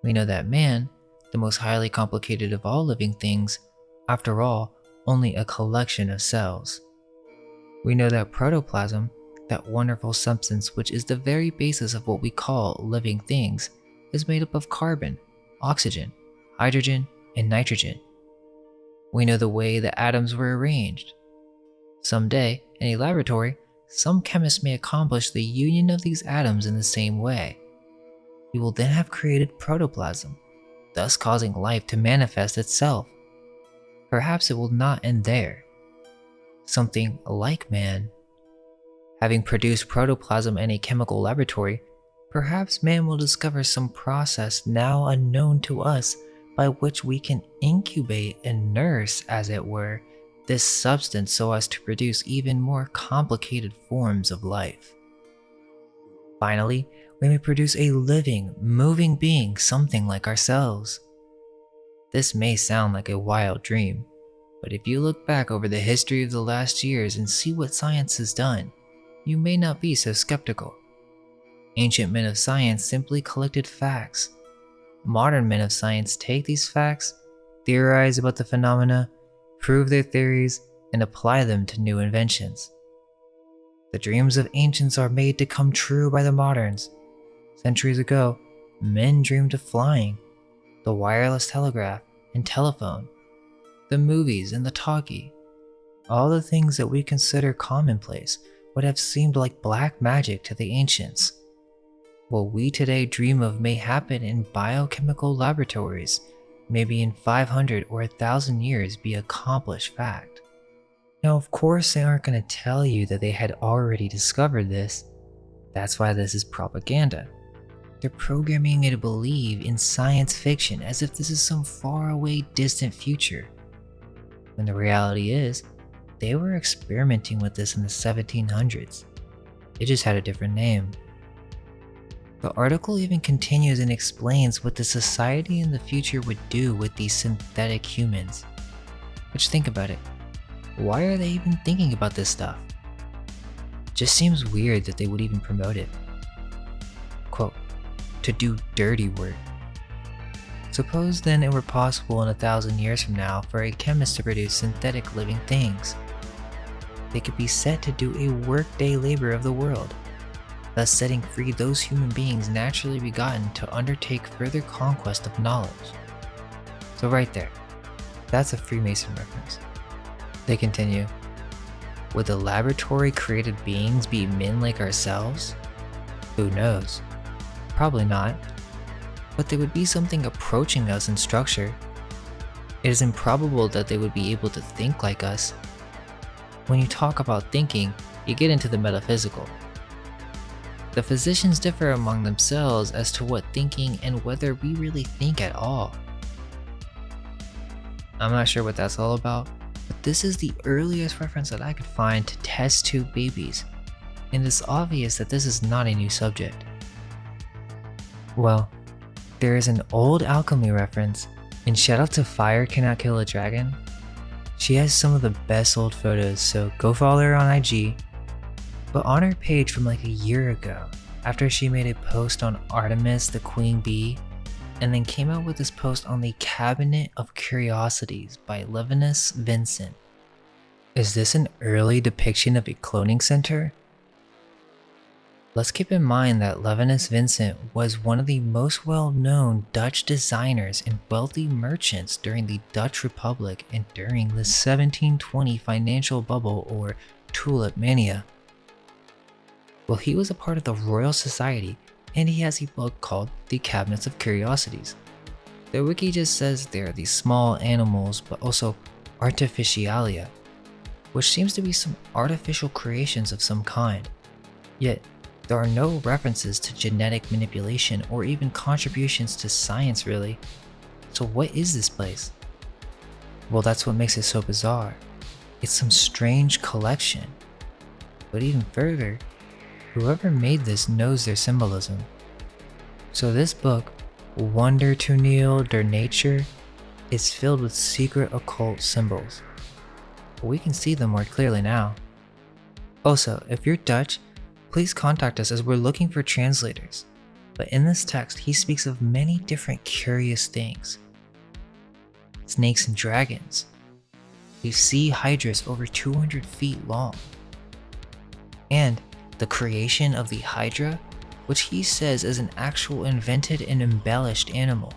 We know that man, the most highly complicated of all living things, after all, only a collection of cells. We know that protoplasm, that wonderful substance which is the very basis of what we call living things, is made up of carbon, oxygen, hydrogen, and nitrogen. We know the way the atoms were arranged. Someday, in a laboratory, some chemists may accomplish the union of these atoms in the same way. We will then have created protoplasm, thus causing life to manifest itself. Perhaps it will not end there. Something like man. Having produced protoplasm in a chemical laboratory, perhaps man will discover some process now unknown to us by which we can incubate and nurse, as it were, this substance so as to produce even more complicated forms of life. Finally, we may produce a living, moving being something like ourselves. This may sound like a wild dream, but if you look back over the history of the last years and see what science has done, you may not be so skeptical. Ancient men of science simply collected facts. Modern men of science take these facts, theorize about the phenomena, prove their theories, and apply them to new inventions. The dreams of ancients are made to come true by the moderns. Centuries ago, men dreamed of flying, the wireless telegraph and telephone, the movies and the talkie. All the things that we consider commonplace would have seemed like black magic to the ancients. What we today dream of may happen in biochemical laboratories, maybe in 500 or 1,000 years be accomplished fact. Now, of course, they aren't going to tell you that they had already discovered this. That's why this is propaganda. They're programming you to believe in science fiction as if this is some faraway, distant future. When the reality is, they were experimenting with this in the 1700s. It just had a different name. The article even continues and explains what the society in the future would do with these synthetic humans. Which, think about it, why are they even thinking about this stuff? Just seems weird that they would even promote it. Quote, to do dirty work. Suppose then it were possible in 1,000 years from now for a chemist to produce synthetic living things. They could be set to do a workday labor of the world, thus setting free those human beings naturally begotten to undertake further conquest of knowledge. So right there, that's a Freemason reference. They continue, would the laboratory created beings be men like ourselves? Who knows? Probably not. But they would be something approaching us in structure. It is improbable that they would be able to think like us. When you talk about thinking, you get into the metaphysical. The physicians differ among themselves as to what thinking and whether we really think at all. I'm not sure what that's all about, but this is the earliest reference that I could find to test tube babies, and it's obvious that this is not a new subject. Well, there is an old alchemy reference, and shout out to Fire Cannot Kill a Dragon. She has some of the best old photos, so go follow her on IG. But on her page from like a year ago, after she made a post on Artemis the Queen Bee, and then came out with this post on the Cabinet of Curiosities by Levinus Vincent. Is this an early depiction of a cloning center? Let's keep in mind that Levinus Vincent was one of the most well-known Dutch designers and wealthy merchants during the Dutch Republic and during the 1720 financial bubble or tulip mania. Well, he was a part of the Royal Society, and he has a book called The Cabinets of Curiosities. The wiki just says they are these small animals, but also artificialia, which seems to be some artificial creations of some kind. Yet, there are no references to genetic manipulation or even contributions to science really. So what is this place? Well, that's what makes it so bizarre. It's some strange collection. But even further, whoever made this knows their symbolism. So this book, Wonder to Kneel der Nature, is filled with secret occult symbols. We can see them more clearly now. Also, if you're Dutch, please contact us as we're looking for translators. But in this text, he speaks of many different curious things. Snakes and dragons. A sea hydras over 200 feet long. And the creation of the hydra, which he says is an actual invented and embellished animal.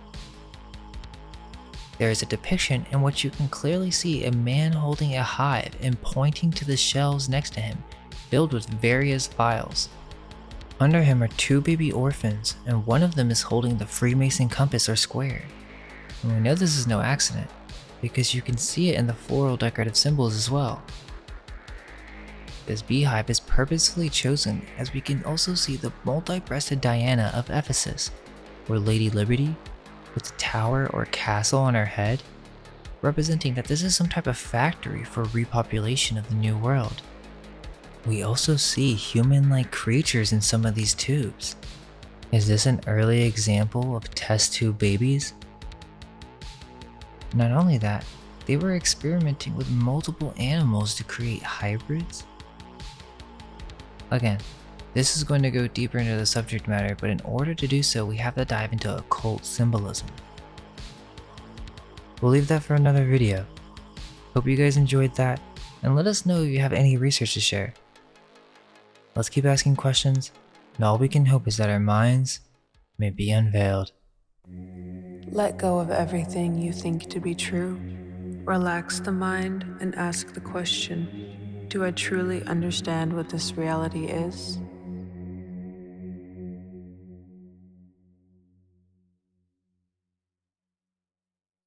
There is a depiction in which you can clearly see a man holding a hive and pointing to the shelves next to him, filled with various vials. Under him are two baby orphans, and one of them is holding the Freemason compass or square. And we know this is no accident, because you can see it in the floral decorative symbols as well. This beehive is purposefully chosen as we can also see the multi-breasted Diana of Ephesus, or Lady Liberty, with a tower or castle on her head, representing that this is some type of factory for repopulation of the new world. We also see human-like creatures in some of these tubes. Is this an early example of test tube babies? Not only that, they were experimenting with multiple animals to create hybrids. Again, this is going to go deeper into the subject matter, but in order to do so, we have to dive into occult symbolism. We'll leave that for another video. Hope you guys enjoyed that, and let us know if you have any research to share. Let's keep asking questions, and all we can hope is that our minds may be unveiled. Let go of everything you think to be true. Relax the mind and ask the question, do I truly understand what this reality is?